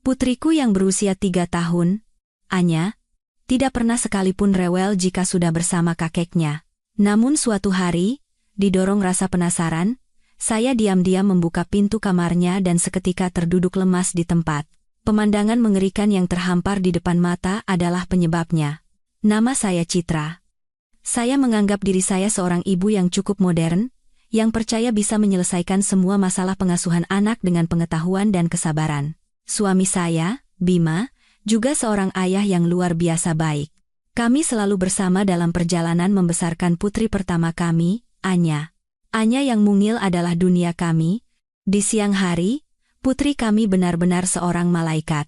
Putriku yang berusia 3 tahun, Anya, tidak pernah sekalipun rewel jika sudah bersama kakeknya. Namun suatu hari, didorong rasa penasaran, saya diam-diam membuka pintu kamarnya dan seketika terduduk lemas di tempat. Pemandangan mengerikan yang terhampar di depan mata adalah penyebabnya. Nama saya Citra. Saya menganggap diri saya seorang ibu yang cukup modern, yang percaya bisa menyelesaikan semua masalah pengasuhan anak dengan pengetahuan dan kesabaran. Suami saya, Bima, juga seorang ayah yang luar biasa baik. Kami selalu bersama dalam perjalanan membesarkan putri pertama kami, Anya. Anya yang mungil adalah dunia kami. Di siang hari, putri kami benar-benar seorang malaikat.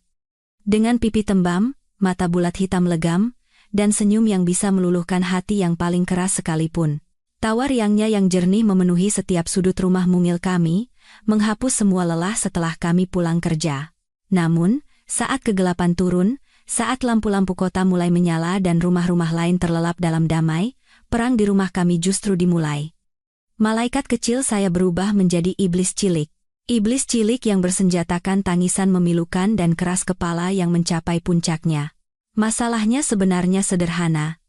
Dengan pipi tembam, mata bulat hitam legam, dan senyum yang bisa meluluhkan hati yang paling keras sekalipun. Tawa riangnya yang jernih memenuhi setiap sudut rumah mungil kami, menghapus semua lelah setelah kami pulang kerja. Namun, saat kegelapan turun, saat lampu-lampu kota mulai menyala dan rumah-rumah lain terlelap dalam damai, perang di rumah kami justru dimulai. Malaikat kecil saya berubah menjadi iblis cilik. Iblis cilik yang bersenjatakan tangisan memilukan dan keras kepala yang mencapai puncaknya. Masalahnya sebenarnya sederhana.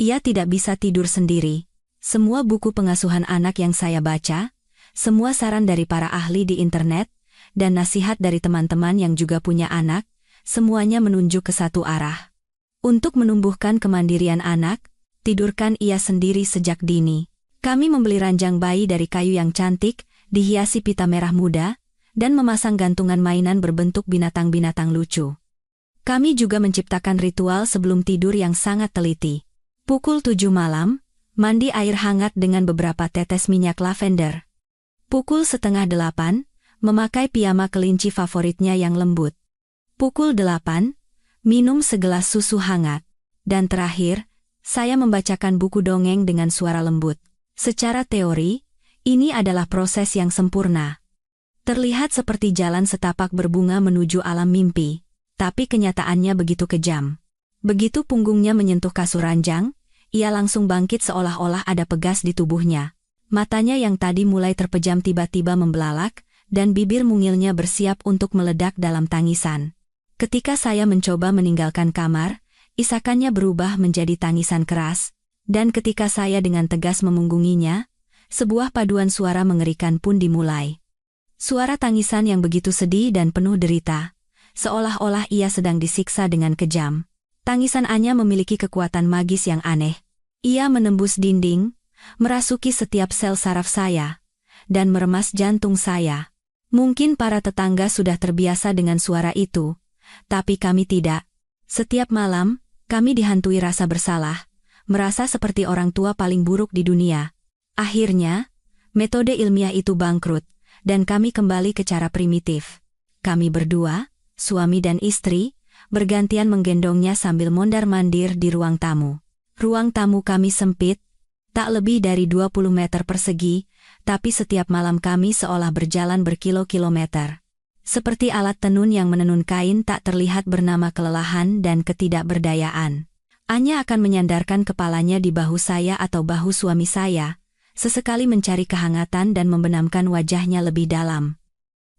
Ia tidak bisa tidur sendiri. Semua buku pengasuhan anak yang saya baca, semua saran dari para ahli di internet, dan nasihat dari teman-teman yang juga punya anak, semuanya menunjuk ke satu arah. Untuk menumbuhkan kemandirian anak, tidurkan ia sendiri sejak dini. Kami membeli ranjang bayi dari kayu yang cantik, dihiasi pita merah muda, dan memasang gantungan mainan berbentuk binatang-binatang lucu. Kami juga menciptakan ritual sebelum tidur yang sangat teliti. Pukul 7 malam, mandi air hangat dengan beberapa tetes minyak lavender. Pukul 7:30, memakai piyama kelinci favoritnya yang lembut. Pukul 8, minum segelas susu hangat. Dan terakhir, saya membacakan buku dongeng dengan suara lembut. Secara teori, ini adalah proses yang sempurna. Terlihat seperti jalan setapak berbunga menuju alam mimpi, tapi kenyataannya begitu kejam. Begitu punggungnya menyentuh kasur ranjang, ia langsung bangkit seolah-olah ada pegas di tubuhnya. Matanya yang tadi mulai terpejam tiba-tiba membelalak, dan bibir mungilnya bersiap untuk meledak dalam tangisan. Ketika saya mencoba meninggalkan kamar, isakannya berubah menjadi tangisan keras, dan ketika saya dengan tegas memunggunginya, sebuah paduan suara mengerikan pun dimulai. Suara tangisan yang begitu sedih dan penuh derita, seolah-olah ia sedang disiksa dengan kejam. Tangisan Anya memiliki kekuatan magis yang aneh. Ia menembus dinding, merasuki setiap sel saraf saya, dan meremas jantung saya. Mungkin para tetangga sudah terbiasa dengan suara itu, tapi kami tidak. Setiap malam, kami dihantui rasa bersalah, merasa seperti orang tua paling buruk di dunia. Akhirnya, metode ilmiah itu bangkrut, dan kami kembali ke cara primitif. Kami berdua, suami dan istri, bergantian menggendongnya sambil mondar-mandir di ruang tamu. Ruang tamu kami sempit, tak lebih dari 20 meter persegi, tapi setiap malam kami seolah berjalan berkilo-kilometer. Seperti alat tenun yang menenun kain tak terlihat bernama kelelahan dan ketidakberdayaan. Anya akan menyandarkan kepalanya di bahu saya atau bahu suami saya, sesekali mencari kehangatan dan membenamkan wajahnya lebih dalam.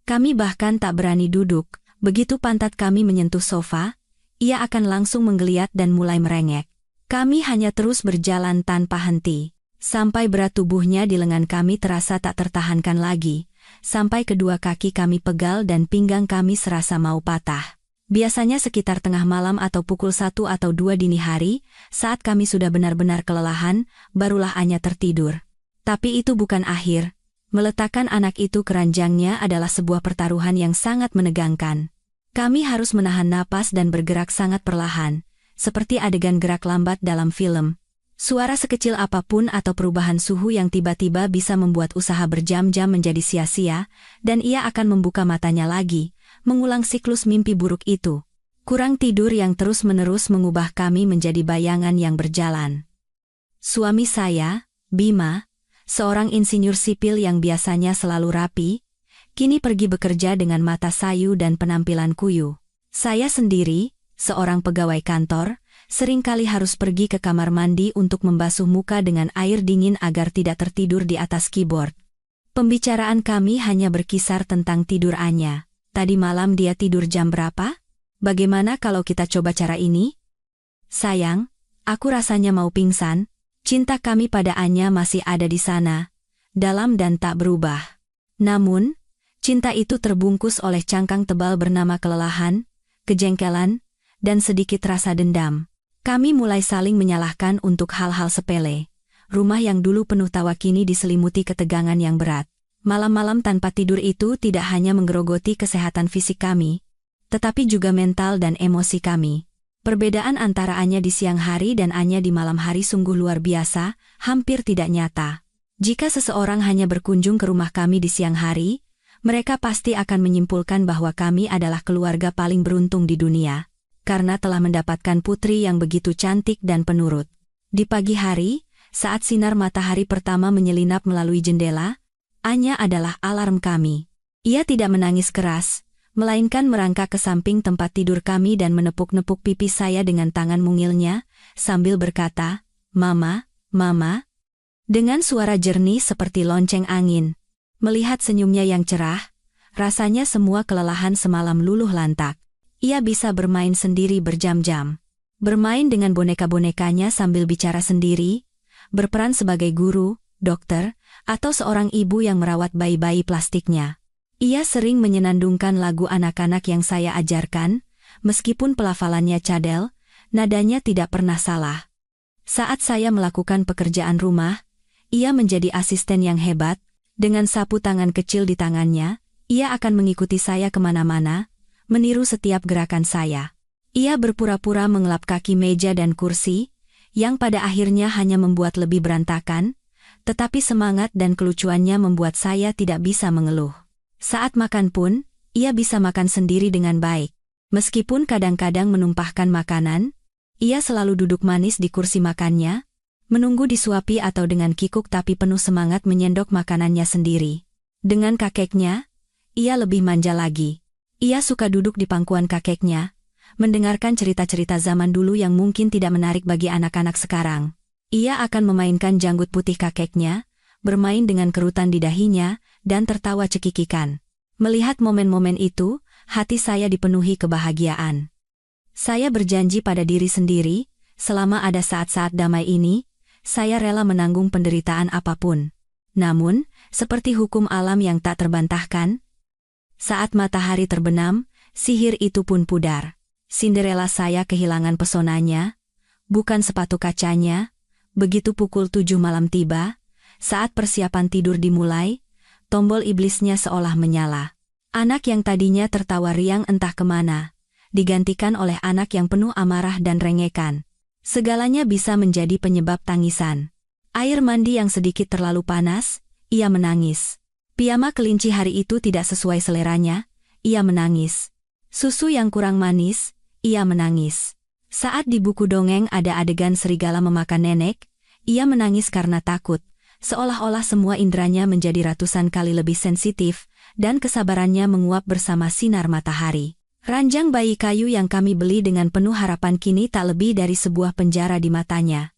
Kami bahkan tak berani duduk, begitu pantat kami menyentuh sofa, ia akan langsung menggeliat dan mulai merengek. Kami hanya terus berjalan tanpa henti, sampai berat tubuhnya di lengan kami terasa tak tertahankan lagi, sampai kedua kaki kami pegal dan pinggang kami serasa mau patah. Biasanya sekitar tengah malam atau pukul 1 atau 2 dini hari, saat kami sudah benar-benar kelelahan, barulah Anya tertidur. Tapi itu bukan akhir. Meletakkan anak itu ke ranjangnya adalah sebuah pertaruhan yang sangat menegangkan. Kami harus menahan napas dan bergerak sangat perlahan, seperti adegan gerak lambat dalam film. Suara sekecil apapun atau perubahan suhu yang tiba-tiba bisa membuat usaha berjam-jam menjadi sia-sia, dan ia akan membuka matanya lagi, mengulang siklus mimpi buruk itu. Kurang tidur yang terus-menerus mengubah kami menjadi bayangan yang berjalan. Suami saya, Bima, seorang insinyur sipil yang biasanya selalu rapi, kini pergi bekerja dengan mata sayu dan penampilan kuyu. Saya sendiri, seorang pegawai kantor, seringkali harus pergi ke kamar mandi untuk membasuh muka dengan air dingin agar tidak tertidur di atas keyboard. Pembicaraan kami hanya berkisar tentang tidur Anya. Tadi malam dia tidur jam berapa? Bagaimana kalau kita coba cara ini? Sayang, aku rasanya mau pingsan. Cinta kami pada Anya masih ada di sana, dalam dan tak berubah. Namun, cinta itu terbungkus oleh cangkang tebal bernama kelelahan, kejengkelan, dan sedikit rasa dendam. Kami mulai saling menyalahkan untuk hal-hal sepele. Rumah yang dulu penuh tawa kini diselimuti ketegangan yang berat. Malam-malam tanpa tidur itu tidak hanya menggerogoti kesehatan fisik kami, tetapi juga mental dan emosi kami. Perbedaan antara Anya di siang hari dan Anya di malam hari sungguh luar biasa, hampir tidak nyata. Jika seseorang hanya berkunjung ke rumah kami di siang hari, mereka pasti akan menyimpulkan bahwa kami adalah keluarga paling beruntung di dunia, karena telah mendapatkan putri yang begitu cantik dan penurut. Di pagi hari, saat sinar matahari pertama menyelinap melalui jendela, Anya adalah alarm kami. Ia tidak menangis keras, melainkan merangkak ke samping tempat tidur kami dan menepuk-nepuk pipi saya dengan tangan mungilnya, sambil berkata, "Mama, Mama." Dengan suara jernih seperti lonceng angin. Melihat senyumnya yang cerah, rasanya semua kelelahan semalam luluh lantak. Ia bisa bermain sendiri berjam-jam. Bermain dengan boneka-bonekanya sambil bicara sendiri, berperan sebagai guru, dokter, atau seorang ibu yang merawat bayi-bayi plastiknya. Ia sering menyenandungkan lagu anak-anak yang saya ajarkan, meskipun pelafalannya cadel, nadanya tidak pernah salah. Saat saya melakukan pekerjaan rumah, ia menjadi asisten yang hebat. Dengan sapu tangan kecil di tangannya, ia akan mengikuti saya kemana-mana, meniru setiap gerakan saya. Ia berpura-pura mengelap kaki meja dan kursi, yang pada akhirnya hanya membuat lebih berantakan, tetapi semangat dan kelucuannya membuat saya tidak bisa mengeluh. Saat makan pun, ia bisa makan sendiri dengan baik. Meskipun kadang-kadang menumpahkan makanan, ia selalu duduk manis di kursi makannya, menunggu disuapi atau dengan kikuk tapi penuh semangat menyendok makanannya sendiri. Dengan kakeknya, ia lebih manja lagi. Ia suka duduk di pangkuan kakeknya, mendengarkan cerita-cerita zaman dulu yang mungkin tidak menarik bagi anak-anak sekarang. Ia akan memainkan janggut putih kakeknya, bermain dengan kerutan di dahinya, dan tertawa cekikikan. Melihat momen-momen itu, hati saya dipenuhi kebahagiaan. Saya berjanji pada diri sendiri, selama ada saat-saat damai ini, saya rela menanggung penderitaan apapun. Namun, seperti hukum alam yang tak terbantahkan, saat matahari terbenam, sihir itu pun pudar. Cinderella saya kehilangan pesonanya, bukan sepatu kacanya. Begitu pukul 7 malam tiba, saat persiapan tidur dimulai, tombol iblisnya seolah menyala. Anak yang tadinya tertawa riang entah kemana, digantikan oleh anak yang penuh amarah dan rengekan. Segalanya bisa menjadi penyebab tangisan. Air mandi yang sedikit terlalu panas, ia menangis. Piyama kelinci hari itu tidak sesuai seleranya, ia menangis. Susu yang kurang manis, ia menangis. Saat di buku dongeng ada adegan serigala memakan nenek, ia menangis karena takut, seolah-olah semua inderanya menjadi ratusan kali lebih sensitif, dan kesabarannya menguap bersama sinar matahari. Ranjang bayi kayu yang kami beli dengan penuh harapan kini tak lebih dari sebuah penjara di matanya.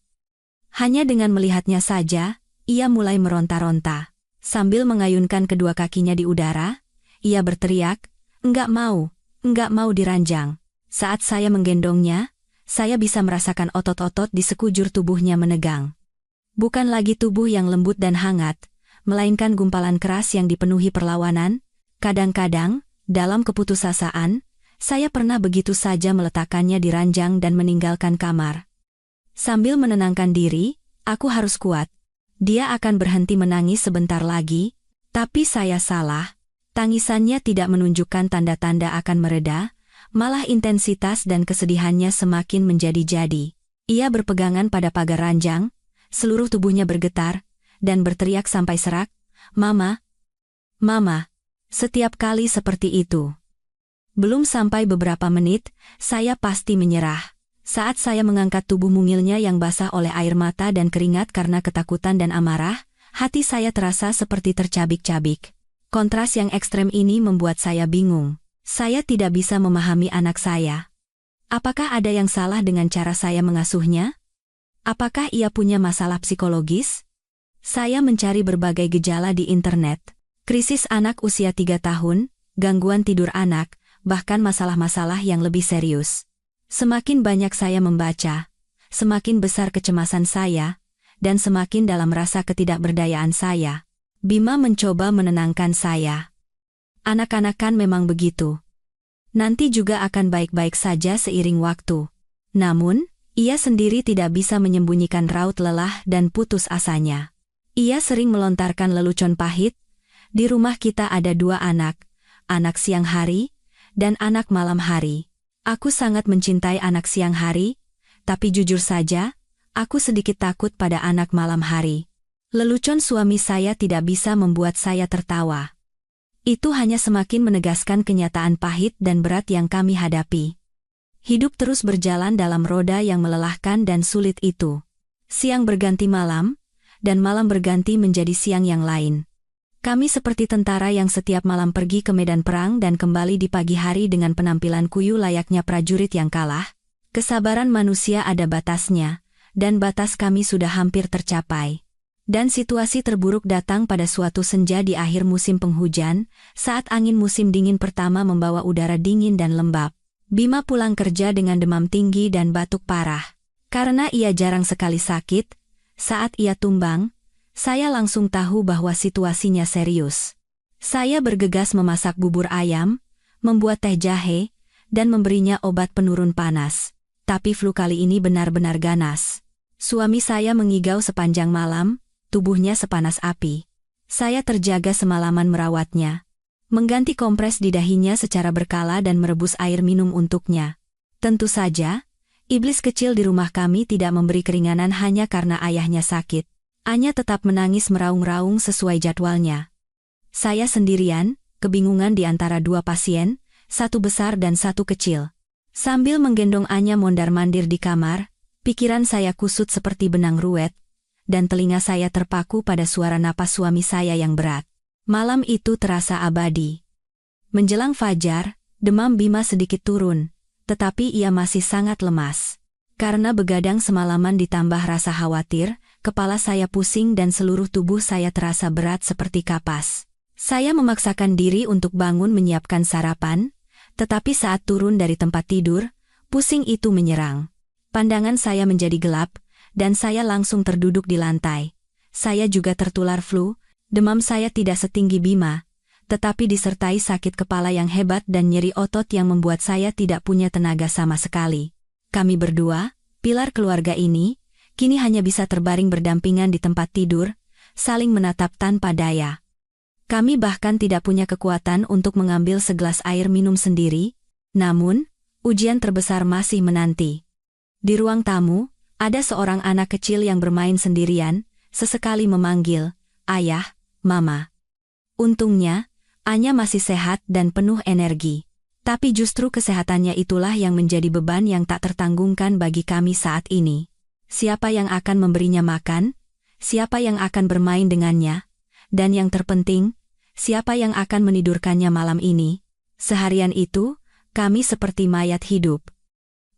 Hanya dengan melihatnya saja, ia mulai meronta-ronta. Sambil mengayunkan kedua kakinya di udara, ia berteriak, enggak mau diranjang." Saat saya menggendongnya, saya bisa merasakan otot-otot di sekujur tubuhnya menegang. Bukan lagi tubuh yang lembut dan hangat, melainkan gumpalan keras yang dipenuhi perlawanan. Kadang-kadang, dalam keputusasaan, saya pernah begitu saja meletakkannya di ranjang dan meninggalkan kamar. Sambil menenangkan diri, aku harus kuat. Dia akan berhenti menangis sebentar lagi, tapi saya salah. Tangisannya tidak menunjukkan tanda-tanda akan mereda, malah intensitas dan kesedihannya semakin menjadi-jadi. Ia berpegangan pada pagar ranjang, seluruh tubuhnya bergetar, dan berteriak sampai serak, "Mama, Mama." Setiap kali seperti itu. Belum sampai beberapa menit, saya pasti menyerah. Saat saya mengangkat tubuh mungilnya yang basah oleh air mata dan keringat karena ketakutan dan amarah, hati saya terasa seperti tercabik-cabik. Kontras yang ekstrem ini membuat saya bingung. Saya tidak bisa memahami anak saya. Apakah ada yang salah dengan cara saya mengasuhnya? Apakah ia punya masalah psikologis? Saya mencari berbagai gejala di internet. Krisis anak usia 3 tahun, gangguan tidur anak, bahkan masalah-masalah yang lebih serius. Semakin banyak saya membaca, semakin besar kecemasan saya, dan semakin dalam rasa ketidakberdayaan saya. Bima mencoba menenangkan saya. Anak-anak kan memang begitu. Nanti juga akan baik-baik saja seiring waktu. Namun, ia sendiri tidak bisa menyembunyikan raut lelah dan putus asanya. Ia sering melontarkan lelucon pahit. Di rumah kita ada 2 anak, anak siang hari, dan anak malam hari. Aku sangat mencintai anak siang hari, tapi jujur saja, aku sedikit takut pada anak malam hari. Lelucon suami saya tidak bisa membuat saya tertawa. Itu hanya semakin menegaskan kenyataan pahit dan berat yang kami hadapi. Hidup terus berjalan dalam roda yang melelahkan dan sulit itu. Siang berganti malam, dan malam berganti menjadi siang yang lain. Kami seperti tentara yang setiap malam pergi ke medan perang dan kembali di pagi hari dengan penampilan kuyu layaknya prajurit yang kalah. Kesabaran manusia ada batasnya, dan batas kami sudah hampir tercapai. Dan situasi terburuk datang pada suatu senja di akhir musim penghujan, saat angin musim dingin pertama membawa udara dingin dan lembab. Bima pulang kerja dengan demam tinggi dan batuk parah. Karena ia jarang sekali sakit, saat ia tumbang, saya langsung tahu bahwa situasinya serius. Saya bergegas memasak bubur ayam, membuat teh jahe, dan memberinya obat penurun panas. Tapi flu kali ini benar-benar ganas. Suami saya mengigau sepanjang malam, tubuhnya sepanas api. Saya terjaga semalaman merawatnya. Mengganti kompres di dahinya secara berkala dan merebus air minum untuknya. Tentu saja, iblis kecil di rumah kami tidak memberi keringanan hanya karena ayahnya sakit. Anya tetap menangis meraung-raung sesuai jadwalnya. Saya sendirian, kebingungan di antara 2 pasien, 1 besar dan 1 kecil. Sambil menggendong Anya mondar-mandir di kamar, pikiran saya kusut seperti benang ruwet, dan telinga saya terpaku pada suara napas suami saya yang berat. Malam itu terasa abadi. Menjelang fajar, demam Bima sedikit turun, tetapi ia masih sangat lemas. Karena begadang semalaman ditambah rasa khawatir, kepala saya pusing dan seluruh tubuh saya terasa berat seperti kapas. Saya memaksakan diri untuk bangun menyiapkan sarapan, tetapi saat turun dari tempat tidur, pusing itu menyerang. Pandangan saya menjadi gelap, dan saya langsung terduduk di lantai. Saya juga tertular flu, demam saya tidak setinggi Bima, tetapi disertai sakit kepala yang hebat dan nyeri otot yang membuat saya tidak punya tenaga sama sekali. Kami berdua, pilar keluarga ini, kini hanya bisa terbaring berdampingan di tempat tidur, saling menatap tanpa daya. Kami bahkan tidak punya kekuatan untuk mengambil segelas air minum sendiri, namun, ujian terbesar masih menanti. Di ruang tamu, ada seorang anak kecil yang bermain sendirian, sesekali memanggil, "Ayah, Mama." Untungnya, Anya masih sehat dan penuh energi. Tapi justru kesehatannya itulah yang menjadi beban yang tak tertanggungkan bagi kami saat ini. Siapa yang akan memberinya makan? Siapa yang akan bermain dengannya? Dan yang terpenting, siapa yang akan menidurkannya malam ini? Seharian itu, kami seperti mayat hidup.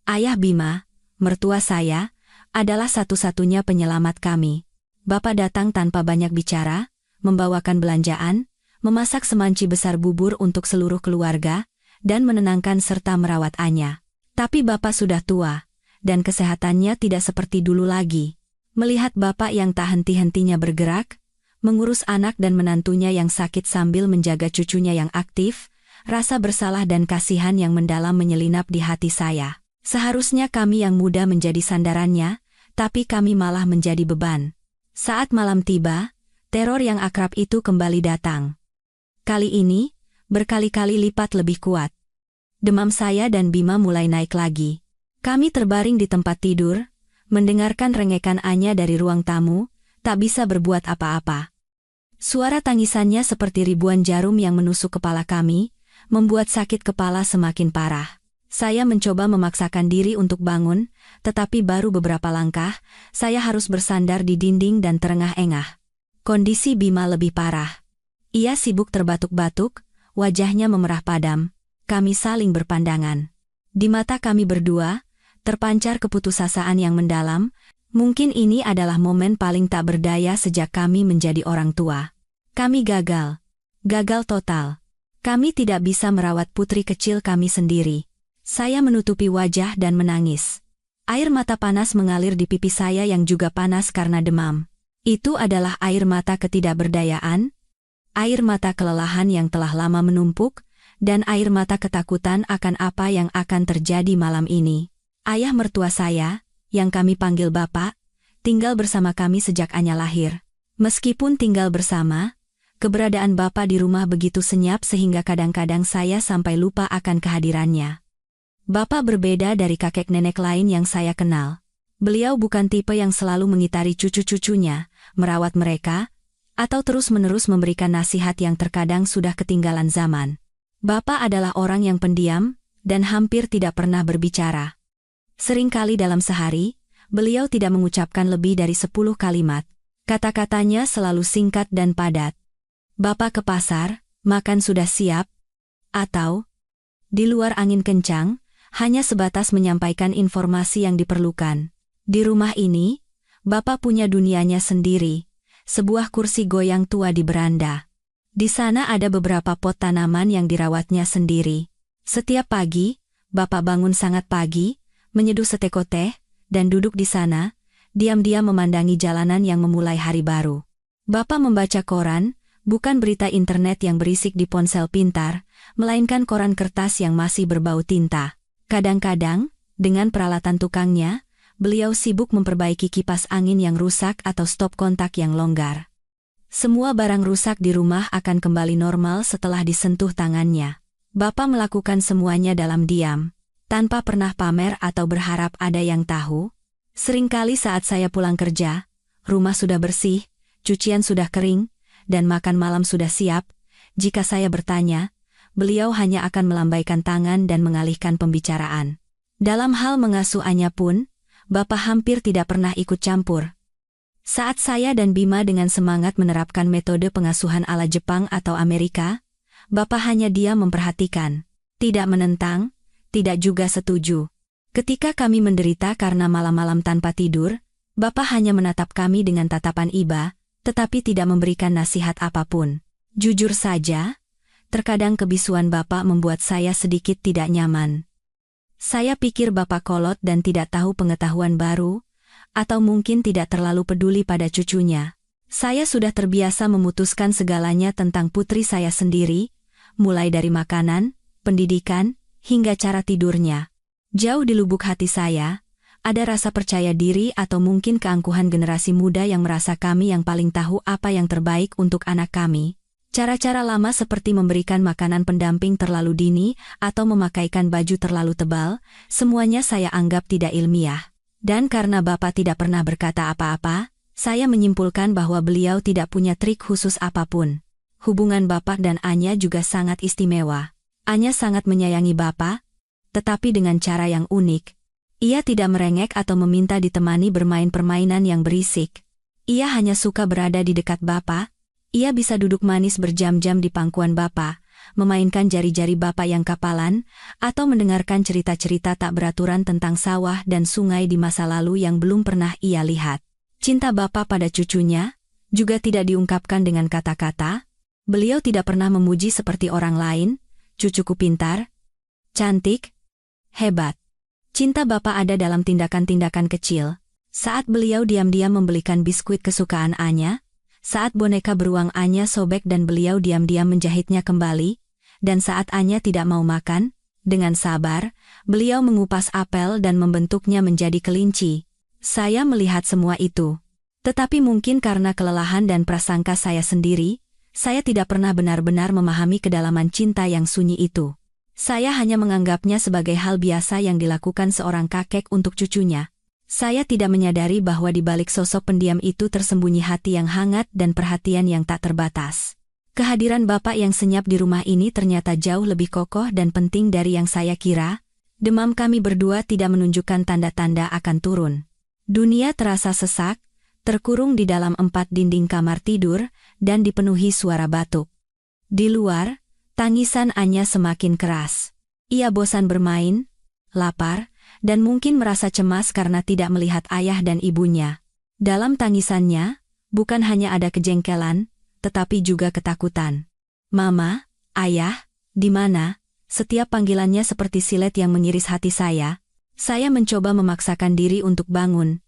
Ayah Bima, mertua saya, adalah satu-satunya penyelamat kami. Bapak datang tanpa banyak bicara, membawakan belanjaan, memasak semanci besar bubur untuk seluruh keluarga, dan menenangkan serta merawat Anya. Tapi Bapak sudah tua, dan kesehatannya tidak seperti dulu lagi. Melihat Bapak yang tak henti-hentinya bergerak, mengurus anak dan menantunya yang sakit sambil menjaga cucunya yang aktif, rasa bersalah dan kasihan yang mendalam menyelinap di hati saya. Seharusnya kami yang muda menjadi sandarannya, tapi kami malah menjadi beban. Saat malam tiba, teror yang akrab itu kembali datang. Kali ini, berkali-kali lipat lebih kuat. Demam saya dan Bima mulai naik lagi. Kami terbaring di tempat tidur, mendengarkan rengekan Anya dari ruang tamu, tak bisa berbuat apa-apa. Suara tangisannya seperti ribuan jarum yang menusuk kepala kami, membuat sakit kepala semakin parah. Saya mencoba memaksakan diri untuk bangun, tetapi baru beberapa langkah, saya harus bersandar di dinding dan terengah-engah. Kondisi Bima lebih parah. Ia sibuk terbatuk-batuk, wajahnya memerah padam. Kami saling berpandangan. Di mata kami berdua, terpancar keputusasaan yang mendalam. Mungkin ini adalah momen paling tak berdaya sejak kami menjadi orang tua. Kami gagal. Gagal total. Kami tidak bisa merawat putri kecil kami sendiri. Saya menutupi wajah dan menangis. Air mata panas mengalir di pipi saya yang juga panas karena demam. Itu adalah air mata ketidakberdayaan, air mata kelelahan yang telah lama menumpuk, dan air mata ketakutan akan apa yang akan terjadi malam ini. Ayah mertua saya, yang kami panggil Bapak, tinggal bersama kami sejak Anya lahir. Meskipun tinggal bersama, keberadaan Bapak di rumah begitu senyap sehingga kadang-kadang saya sampai lupa akan kehadirannya. Bapak berbeda dari kakek nenek lain yang saya kenal. Beliau bukan tipe yang selalu mengitari cucu-cucunya, merawat mereka, atau terus-menerus memberikan nasihat yang terkadang sudah ketinggalan zaman. Bapak adalah orang yang pendiam, dan hampir tidak pernah berbicara. Seringkali dalam sehari, beliau tidak mengucapkan lebih dari 10 kalimat. Kata-katanya selalu singkat dan padat. Bapak ke pasar, makan sudah siap, atau di luar angin kencang, hanya sebatas menyampaikan informasi yang diperlukan. Di rumah ini, Bapak punya dunianya sendiri, sebuah kursi goyang tua di beranda. Di sana ada beberapa pot tanaman yang dirawatnya sendiri. Setiap pagi, Bapak bangun sangat pagi, menyeduh seteko teh, dan duduk di sana, diam-diam memandangi jalanan yang memulai hari baru. Bapak membaca koran, bukan berita internet yang berisik di ponsel pintar, melainkan koran kertas yang masih berbau tinta. Kadang-kadang, dengan peralatan tukangnya, beliau sibuk memperbaiki kipas angin yang rusak atau stop kontak yang longgar. Semua barang rusak di rumah akan kembali normal setelah disentuh tangannya. Bapak melakukan semuanya dalam diam, tanpa pernah pamer atau berharap ada yang tahu. Seringkali saat saya pulang kerja, rumah sudah bersih, cucian sudah kering, dan makan malam sudah siap. Jika saya bertanya, beliau hanya akan melambaikan tangan dan mengalihkan pembicaraan. Dalam hal mengasuh Anya pun, Bapak hampir tidak pernah ikut campur. Saat saya dan Bima dengan semangat menerapkan metode pengasuhan ala Jepang atau Amerika, Bapak hanya diam memperhatikan, tidak menentang, tidak juga setuju. Ketika kami menderita karena malam-malam tanpa tidur, Bapak hanya menatap kami dengan tatapan iba, tetapi tidak memberikan nasihat apapun. Jujur saja, terkadang kebisuan Bapak membuat saya sedikit tidak nyaman. Saya pikir Bapak kolot dan tidak tahu pengetahuan baru, atau mungkin tidak terlalu peduli pada cucunya. Saya sudah terbiasa memutuskan segalanya tentang putri saya sendiri, mulai dari makanan, pendidikan, hingga cara tidurnya. Jauh di lubuk hati saya, ada rasa percaya diri atau mungkin keangkuhan generasi muda yang merasa kami yang paling tahu apa yang terbaik untuk anak kami. Cara-cara lama seperti memberikan makanan pendamping terlalu dini atau memakaikan baju terlalu tebal, semuanya saya anggap tidak ilmiah. Dan karena Bapak tidak pernah berkata apa-apa, saya menyimpulkan bahwa beliau tidak punya trik khusus apapun. Hubungan Bapak dan Anya juga sangat istimewa. Anya sangat menyayangi Bapak, tetapi dengan cara yang unik. Ia tidak merengek atau meminta ditemani bermain permainan yang berisik. Ia hanya suka berada di dekat Bapak. Ia bisa duduk manis berjam-jam di pangkuan Bapak, memainkan jari-jari Bapak yang kapalan, atau mendengarkan cerita-cerita tak beraturan tentang sawah dan sungai di masa lalu yang belum pernah ia lihat. Cinta Bapak pada cucunya juga tidak diungkapkan dengan kata-kata. Beliau tidak pernah memuji seperti orang lain, "Cucuku pintar, cantik, hebat." Cinta Bapak ada dalam tindakan-tindakan kecil. Saat beliau diam-diam membelikan biskuit kesukaan Anya, saat boneka beruang Anya sobek dan beliau diam-diam menjahitnya kembali, dan saat Anya tidak mau makan, dengan sabar, beliau mengupas apel dan membentuknya menjadi kelinci. Saya melihat semua itu. Tetapi mungkin karena kelelahan dan prasangka saya sendiri, saya tidak pernah benar-benar memahami kedalaman cinta yang sunyi itu. Saya hanya menganggapnya sebagai hal biasa yang dilakukan seorang kakek untuk cucunya. Saya tidak menyadari bahwa di balik sosok pendiam itu tersembunyi hati yang hangat dan perhatian yang tak terbatas. Kehadiran Bapak yang senyap di rumah ini ternyata jauh lebih kokoh dan penting dari yang saya kira. Demam kami berdua tidak menunjukkan tanda-tanda akan turun. Dunia terasa sesak, terkurung di dalam 4 dinding kamar tidur, dan dipenuhi suara batuk. Di luar, tangisan Anya semakin keras. Ia bosan bermain, lapar, dan mungkin merasa cemas karena tidak melihat ayah dan ibunya. Dalam tangisannya, bukan hanya ada kejengkelan, tetapi juga ketakutan. "Mama, Ayah, Di mana? Setiap panggilannya seperti silet yang mengiris hati saya. Saya mencoba memaksakan diri untuk bangun,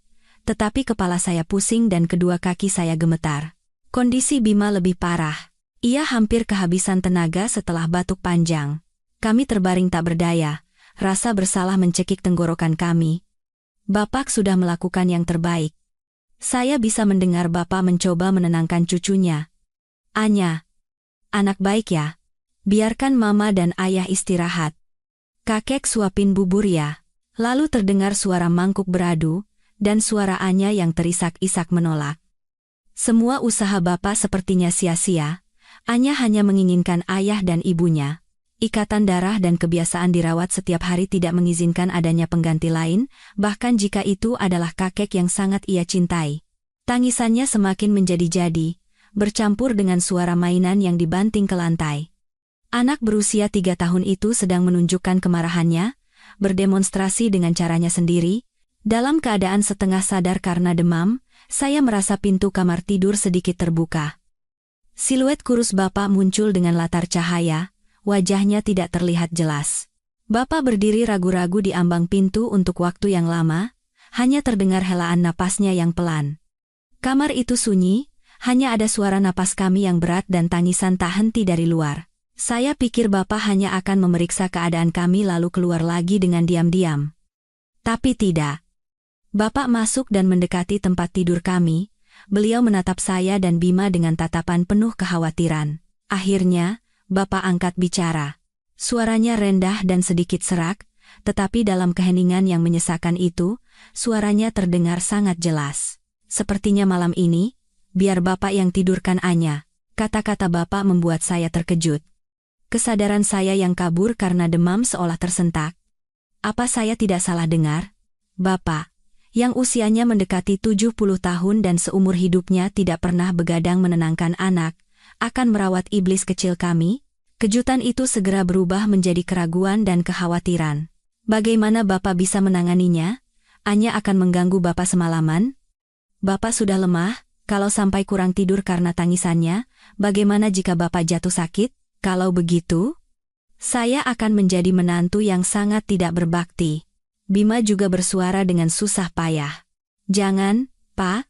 tetapi kepala saya pusing dan kedua kaki saya gemetar. Kondisi Bima lebih parah. Ia hampir kehabisan tenaga setelah batuk panjang. Kami terbaring tak berdaya. Rasa bersalah mencekik tenggorokan kami. Bapak sudah melakukan yang terbaik. Saya bisa mendengar Bapak mencoba menenangkan cucunya. Anya, anak baik ya. Biarkan mama dan ayah istirahat. Kakek suapin bubur ya. Lalu terdengar suara mangkuk beradu, dan suara Anya yang terisak-isak menolak. Semua usaha Bapak sepertinya sia-sia. Anya hanya menginginkan ayah dan ibunya. Ikatan darah dan kebiasaan dirawat setiap hari tidak mengizinkan adanya pengganti lain, bahkan jika itu adalah kakek yang sangat ia cintai. Tangisannya semakin menjadi-jadi, bercampur dengan suara mainan yang dibanting ke lantai. Anak berusia 3 tahun itu sedang menunjukkan kemarahannya, berdemonstrasi dengan caranya sendiri. Dalam keadaan setengah sadar karena demam, saya merasa pintu kamar tidur sedikit terbuka. Siluet kurus Bapak muncul dengan latar cahaya, wajahnya tidak terlihat jelas. Bapak berdiri ragu-ragu di ambang pintu untuk waktu yang lama, hanya terdengar helaan napasnya yang pelan. Kamar itu sunyi, hanya ada suara napas kami yang berat dan tangisan tak henti dari luar. Saya pikir Bapak hanya akan memeriksa keadaan kami lalu keluar lagi dengan diam-diam. Tapi tidak. Bapak masuk dan mendekati tempat tidur kami. Beliau menatap saya dan Bima dengan tatapan penuh kekhawatiran. Akhirnya, Bapak angkat bicara. Suaranya rendah dan sedikit serak, tetapi dalam keheningan yang menyesakan itu, suaranya terdengar sangat jelas. Sepertinya malam ini, biar Bapak yang tidurkan Anya. Kata-kata Bapak membuat saya terkejut. Kesadaran saya yang kabur karena demam seolah tersentak. Apa saya tidak salah dengar? Bapak, yang usianya mendekati 70 tahun dan seumur hidupnya tidak pernah begadang menenangkan anak, akan merawat iblis kecil kami? Kejutan itu segera berubah menjadi keraguan dan kekhawatiran. Bagaimana Bapak bisa menanganinya? Anya akan mengganggu Bapak semalaman? Bapak sudah lemah, kalau sampai kurang tidur karena tangisannya, bagaimana jika Bapak jatuh sakit? Kalau begitu, saya akan menjadi menantu yang sangat tidak berbakti. Bima juga bersuara dengan susah payah. Jangan, Pak.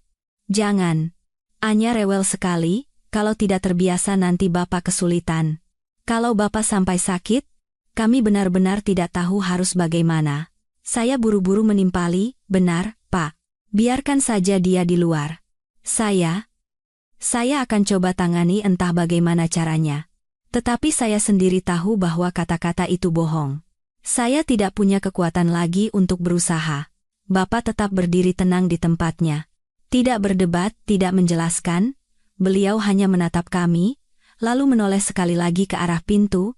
Jangan. Anya rewel sekali, kalau tidak terbiasa nanti Bapak kesulitan. Kalau Bapak sampai sakit, kami benar-benar tidak tahu harus bagaimana. Saya buru-buru menimpali, benar, Pak. Biarkan saja dia di luar. Saya akan coba tangani entah bagaimana caranya. Tetapi saya sendiri tahu bahwa kata-kata itu bohong. Saya tidak punya kekuatan lagi untuk berusaha. Bapak tetap berdiri tenang di tempatnya. Tidak berdebat, tidak menjelaskan. Beliau hanya menatap kami, lalu menoleh sekali lagi ke arah pintu.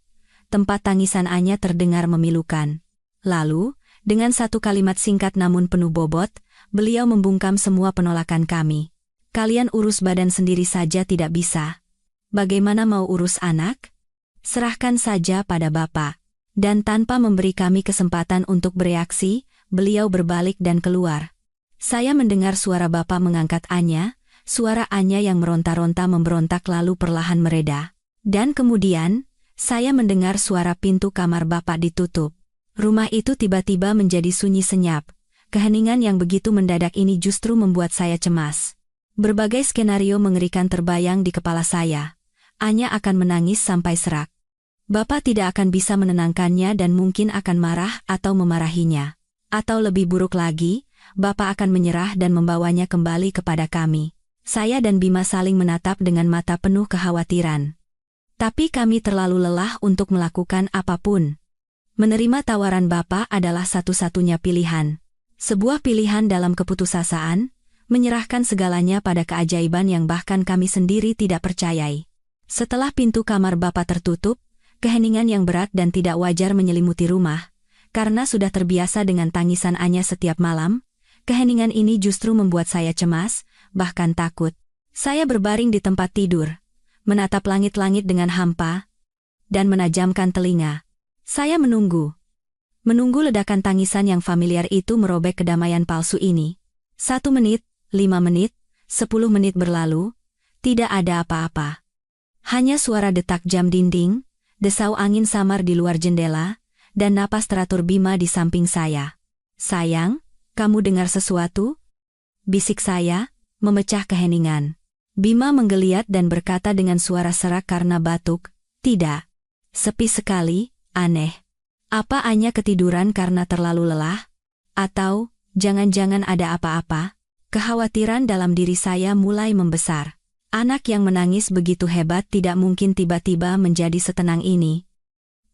Tempat tangisan Anya terdengar memilukan. Lalu, dengan satu kalimat singkat namun penuh bobot, beliau membungkam semua penolakan kami. Kalian urus badan sendiri saja tidak bisa. Bagaimana mau urus anak? Serahkan saja pada Bapak. Dan tanpa memberi kami kesempatan untuk bereaksi, beliau berbalik dan keluar. Saya mendengar suara Bapak mengangkat Anya, suara Anya yang meronta-ronta memberontak lalu perlahan mereda. Dan kemudian, saya mendengar suara pintu kamar Bapak ditutup. Rumah itu tiba-tiba menjadi sunyi senyap. Keheningan yang begitu mendadak ini justru membuat saya cemas. Berbagai skenario mengerikan terbayang di kepala saya. Anya akan menangis sampai serak. Bapak tidak akan bisa menenangkannya dan mungkin akan marah atau memarahinya. Atau lebih buruk lagi, Bapak akan menyerah dan membawanya kembali kepada kami. Saya dan Bima saling menatap dengan mata penuh kekhawatiran. Tapi kami terlalu lelah untuk melakukan apapun. Menerima tawaran Bapak adalah satu-satunya pilihan. Sebuah pilihan dalam keputusasaan, menyerahkan segalanya pada keajaiban yang bahkan kami sendiri tidak percayai. Setelah pintu kamar Bapak tertutup, keheningan yang berat dan tidak wajar menyelimuti rumah. Karena sudah terbiasa dengan tangisan Anya setiap malam, keheningan ini justru membuat saya cemas, bahkan takut. Saya berbaring di tempat tidur, menatap langit-langit dengan hampa, dan menajamkan telinga. Saya menunggu. Menunggu ledakan tangisan yang familiar itu merobek kedamaian palsu ini. 1 menit, 5 menit, 10 menit berlalu, tidak ada apa-apa. Hanya suara detak jam dinding, Desau angin samar di luar jendela, dan napas teratur Bima di samping saya. "Sayang, kamu dengar sesuatu?" bisik saya, memecah keheningan. Bima menggeliat dan berkata dengan suara serak karena batuk, "Tidak. Sepi sekali, aneh. Apa Anya ketiduran karena terlalu lelah? Atau, jangan-jangan ada apa-apa?" Kekhawatiran dalam diri saya mulai membesar. Anak yang menangis begitu hebat tidak mungkin tiba-tiba menjadi setenang ini.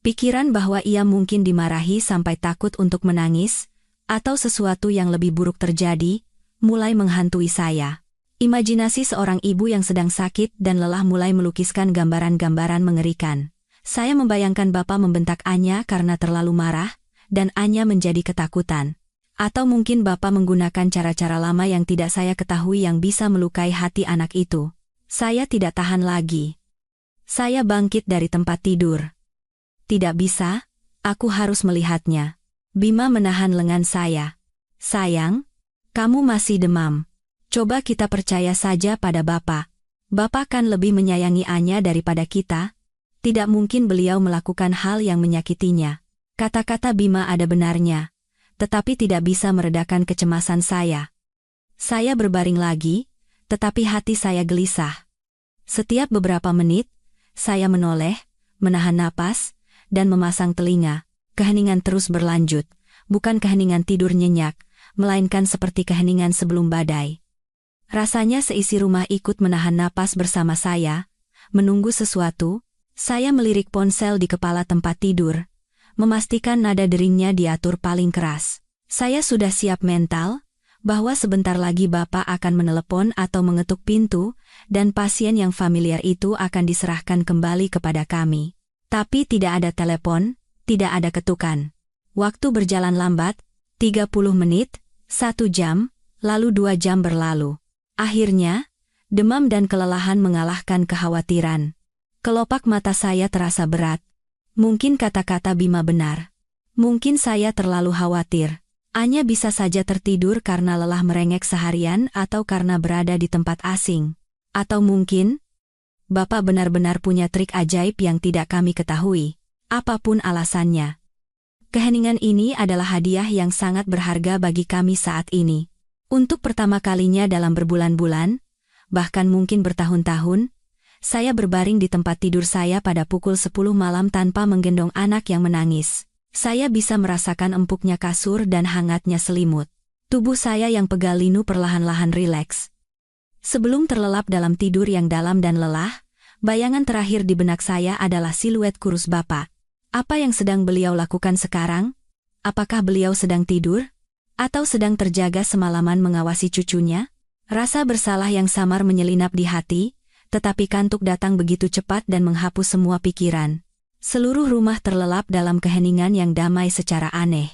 Pikiran bahwa ia mungkin dimarahi sampai takut untuk menangis, atau sesuatu yang lebih buruk terjadi, mulai menghantui saya. Imajinasi seorang ibu yang sedang sakit dan lelah mulai melukiskan gambaran-gambaran mengerikan. Saya membayangkan Bapak membentak Anya karena terlalu marah, dan Anya menjadi ketakutan. Atau mungkin Bapak menggunakan cara-cara lama yang tidak saya ketahui yang bisa melukai hati anak itu. Saya tidak tahan lagi. Saya bangkit dari tempat tidur. "Tidak bisa, aku harus melihatnya." Bima menahan lengan saya. "Sayang, kamu masih demam. Coba kita percaya saja pada Bapak. Bapak kan lebih menyayangi Anya daripada kita. Tidak mungkin beliau melakukan hal yang menyakitinya." Kata-kata Bima ada benarnya, tetapi tidak bisa meredakan kecemasan saya. Saya berbaring lagi, tetapi hati saya gelisah. Setiap beberapa menit, saya menoleh, menahan napas, dan memasang telinga. Keheningan terus berlanjut, bukan keheningan tidur nyenyak, melainkan seperti keheningan sebelum badai. Rasanya seisi rumah ikut menahan napas bersama saya, menunggu sesuatu. Saya melirik ponsel di kepala tempat tidur, memastikan nada deringnya diatur paling keras. Saya sudah siap mental, bahwa sebentar lagi Bapak akan menelepon atau mengetuk pintu, dan pasien yang familiar itu akan diserahkan kembali kepada kami. Tapi tidak ada telepon, tidak ada ketukan. Waktu berjalan lambat, 30 menit, 1 jam, lalu 2 jam berlalu. Akhirnya, demam dan kelelahan mengalahkan kekhawatiran. Kelopak mata saya terasa berat. Mungkin kata-kata Bima benar. Mungkin saya terlalu khawatir. Anya bisa saja tertidur karena lelah merengek seharian atau karena berada di tempat asing. Atau mungkin, Bapak benar-benar punya trik ajaib yang tidak kami ketahui. Apapun alasannya. Keheningan ini adalah hadiah yang sangat berharga bagi kami saat ini. Untuk pertama kalinya dalam berbulan-bulan, bahkan mungkin bertahun-tahun, saya berbaring di tempat tidur saya pada pukul 10 malam tanpa menggendong anak yang menangis. Saya bisa merasakan empuknya kasur dan hangatnya selimut. Tubuh saya yang pegal linu perlahan-lahan rileks. Sebelum terlelap dalam tidur yang dalam dan lelah, bayangan terakhir di benak saya adalah siluet kurus Bapak. Apa yang sedang beliau lakukan sekarang? Apakah beliau sedang tidur? Atau sedang terjaga semalaman mengawasi cucunya? Rasa bersalah yang samar menyelinap di hati, tetapi kantuk datang begitu cepat dan menghapus semua pikiran. Seluruh rumah terlelap dalam keheningan yang damai secara aneh.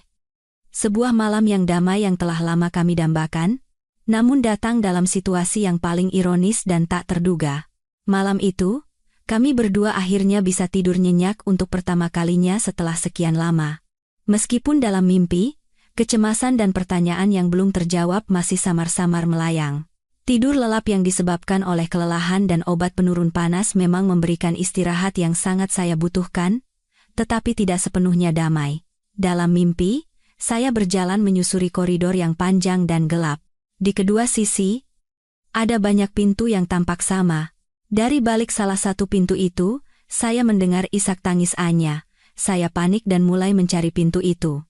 Sebuah malam yang damai yang telah lama kami dambakan, namun datang dalam situasi yang paling ironis dan tak terduga. Malam itu, kami berdua akhirnya bisa tidur nyenyak untuk pertama kalinya setelah sekian lama. Meskipun dalam mimpi, kecemasan dan pertanyaan yang belum terjawab masih samar-samar melayang. Tidur lelap yang disebabkan oleh kelelahan dan obat penurun panas memang memberikan istirahat yang sangat saya butuhkan, tetapi tidak sepenuhnya damai. Dalam mimpi, saya berjalan menyusuri koridor yang panjang dan gelap. Di kedua sisi, ada banyak pintu yang tampak sama. Dari balik salah satu pintu itu, saya mendengar isak tangis Anya. Saya panik dan mulai mencari pintu itu.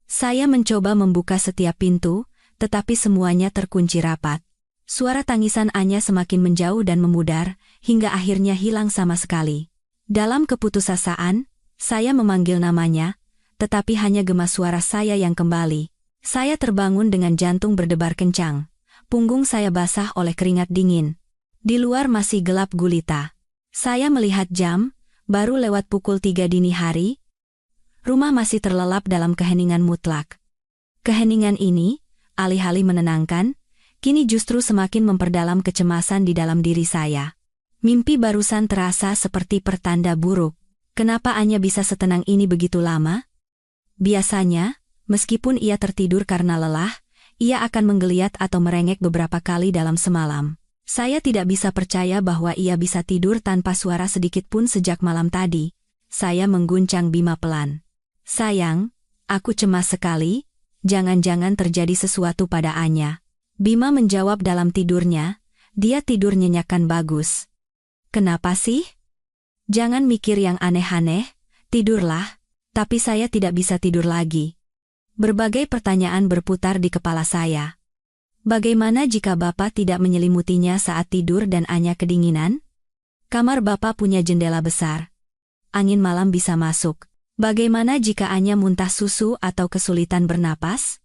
Saya mencoba membuka setiap pintu, tetapi semuanya terkunci rapat. Suara tangisan Anya semakin menjauh dan memudar, hingga akhirnya hilang sama sekali. Dalam keputusasaan, saya memanggil namanya, tetapi hanya gemas suara saya yang kembali. Saya terbangun dengan jantung berdebar kencang. Punggung saya basah oleh keringat dingin. Di luar masih gelap gulita. Saya melihat jam, baru lewat pukul 3 dini hari. Rumah masih terlelap dalam keheningan mutlak. Keheningan ini, alih-alih menenangkan, kini justru semakin memperdalam kecemasan di dalam diri saya. Mimpi barusan terasa seperti pertanda buruk. Kenapa Anya bisa setenang ini begitu lama? Biasanya, meskipun ia tertidur karena lelah, ia akan menggeliat atau merengek beberapa kali dalam semalam. Saya tidak bisa percaya bahwa ia bisa tidur tanpa suara sedikit pun sejak malam tadi. Saya mengguncang Bima pelan. Sayang, aku cemas sekali, jangan-jangan terjadi sesuatu pada Anya. Bima menjawab dalam tidurnya, dia tidur nyenyakan bagus. Kenapa sih? Jangan mikir yang aneh-aneh, tidurlah, tapi saya tidak bisa tidur lagi. Berbagai pertanyaan berputar di kepala saya. Bagaimana jika Bapak tidak menyelimutinya saat tidur dan Anya kedinginan? Kamar Bapak punya jendela besar. Angin malam bisa masuk. Bagaimana jika Anya muntah susu atau kesulitan bernapas?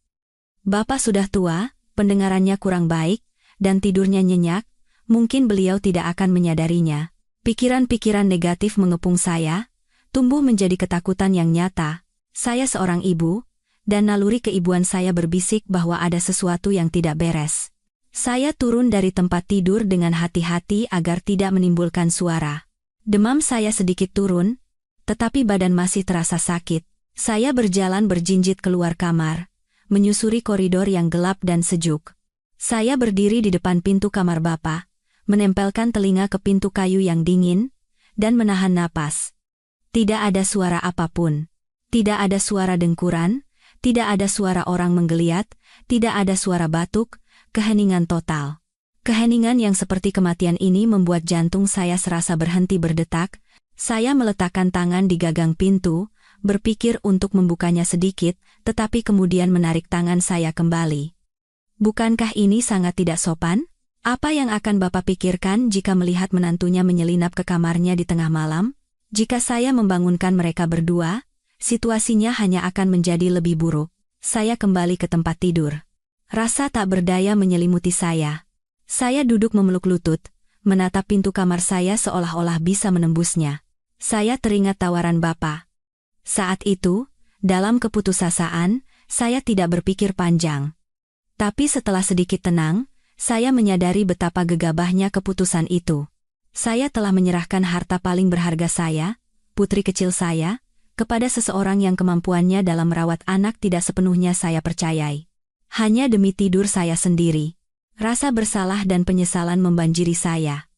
Bapak sudah tua, pendengarannya kurang baik, dan tidurnya nyenyak, mungkin beliau tidak akan menyadarinya. Pikiran-pikiran negatif mengepung saya, tumbuh menjadi ketakutan yang nyata. Saya seorang ibu, dan naluri keibuan saya berbisik bahwa ada sesuatu yang tidak beres. Saya turun dari tempat tidur dengan hati-hati agar tidak menimbulkan suara. Demam saya sedikit turun, tetapi badan masih terasa sakit. Saya berjalan berjinjit keluar kamar, menyusuri koridor yang gelap dan sejuk. Saya berdiri di depan pintu kamar Bapak, menempelkan telinga ke pintu kayu yang dingin, dan menahan napas. Tidak ada suara apapun. Tidak ada suara dengkuran, tidak ada suara orang menggeliat, tidak ada suara batuk, keheningan total. Keheningan yang seperti kematian ini membuat jantung saya serasa berhenti berdetak. Saya meletakkan tangan di gagang pintu, berpikir untuk membukanya sedikit, tetapi kemudian menarik tangan saya kembali. Bukankah ini sangat tidak sopan? Apa yang akan Bapak pikirkan jika melihat menantunya menyelinap ke kamarnya di tengah malam? Jika saya membangunkan mereka berdua, situasinya hanya akan menjadi lebih buruk. Saya kembali ke tempat tidur. Rasa tak berdaya menyelimuti saya. Saya duduk memeluk lutut, menatap pintu kamar saya seolah-olah bisa menembusnya. Saya teringat tawaran Bapak. Saat itu, dalam keputusasaan, saya tidak berpikir panjang. Tapi setelah sedikit tenang, saya menyadari betapa gegabahnya keputusan itu. Saya telah menyerahkan harta paling berharga saya, putri kecil saya, kepada seseorang yang kemampuannya dalam merawat anak tidak sepenuhnya saya percayai. Hanya demi tidur saya sendiri. Rasa bersalah dan penyesalan membanjiri saya.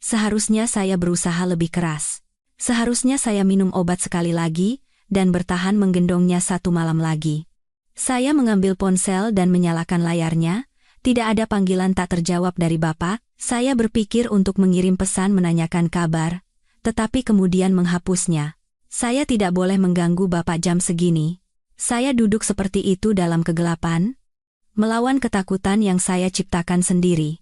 Seharusnya saya berusaha lebih keras. Seharusnya saya minum obat sekali lagi, dan bertahan menggendongnya satu malam lagi. Saya mengambil ponsel dan menyalakan layarnya, tidak ada panggilan tak terjawab dari Bapak. Saya berpikir untuk mengirim pesan menanyakan kabar, tetapi kemudian menghapusnya. Saya tidak boleh mengganggu Bapak jam segini. Saya duduk seperti itu dalam kegelapan, melawan ketakutan yang saya ciptakan sendiri.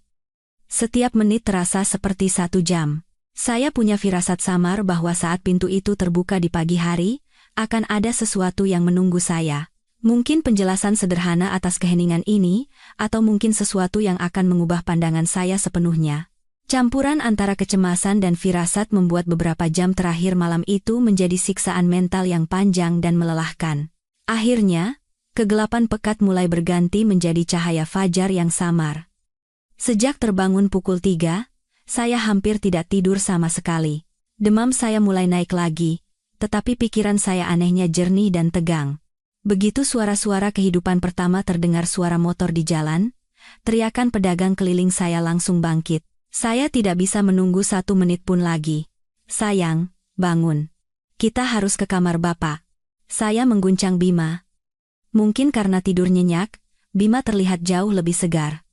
Setiap menit terasa seperti 1 jam. Saya punya firasat samar bahwa saat pintu itu terbuka di pagi hari, akan ada sesuatu yang menunggu saya. Mungkin penjelasan sederhana atas keheningan ini, atau mungkin sesuatu yang akan mengubah pandangan saya sepenuhnya. Campuran antara kecemasan dan firasat membuat beberapa jam terakhir malam itu menjadi siksaan mental yang panjang dan melelahkan. Akhirnya, kegelapan pekat mulai berganti menjadi cahaya fajar yang samar. Sejak terbangun pukul 3, saya hampir tidak tidur sama sekali. Demam saya mulai naik lagi, tetapi pikiran saya anehnya jernih dan tegang. Begitu suara-suara kehidupan pertama terdengar suara motor di jalan, teriakan pedagang keliling saya langsung bangkit. Saya tidak bisa menunggu 1 menit pun lagi. Sayang, bangun. Kita harus ke kamar Bapak. Saya mengguncang Bima. Mungkin karena tidur nyenyak, Bima terlihat jauh lebih segar.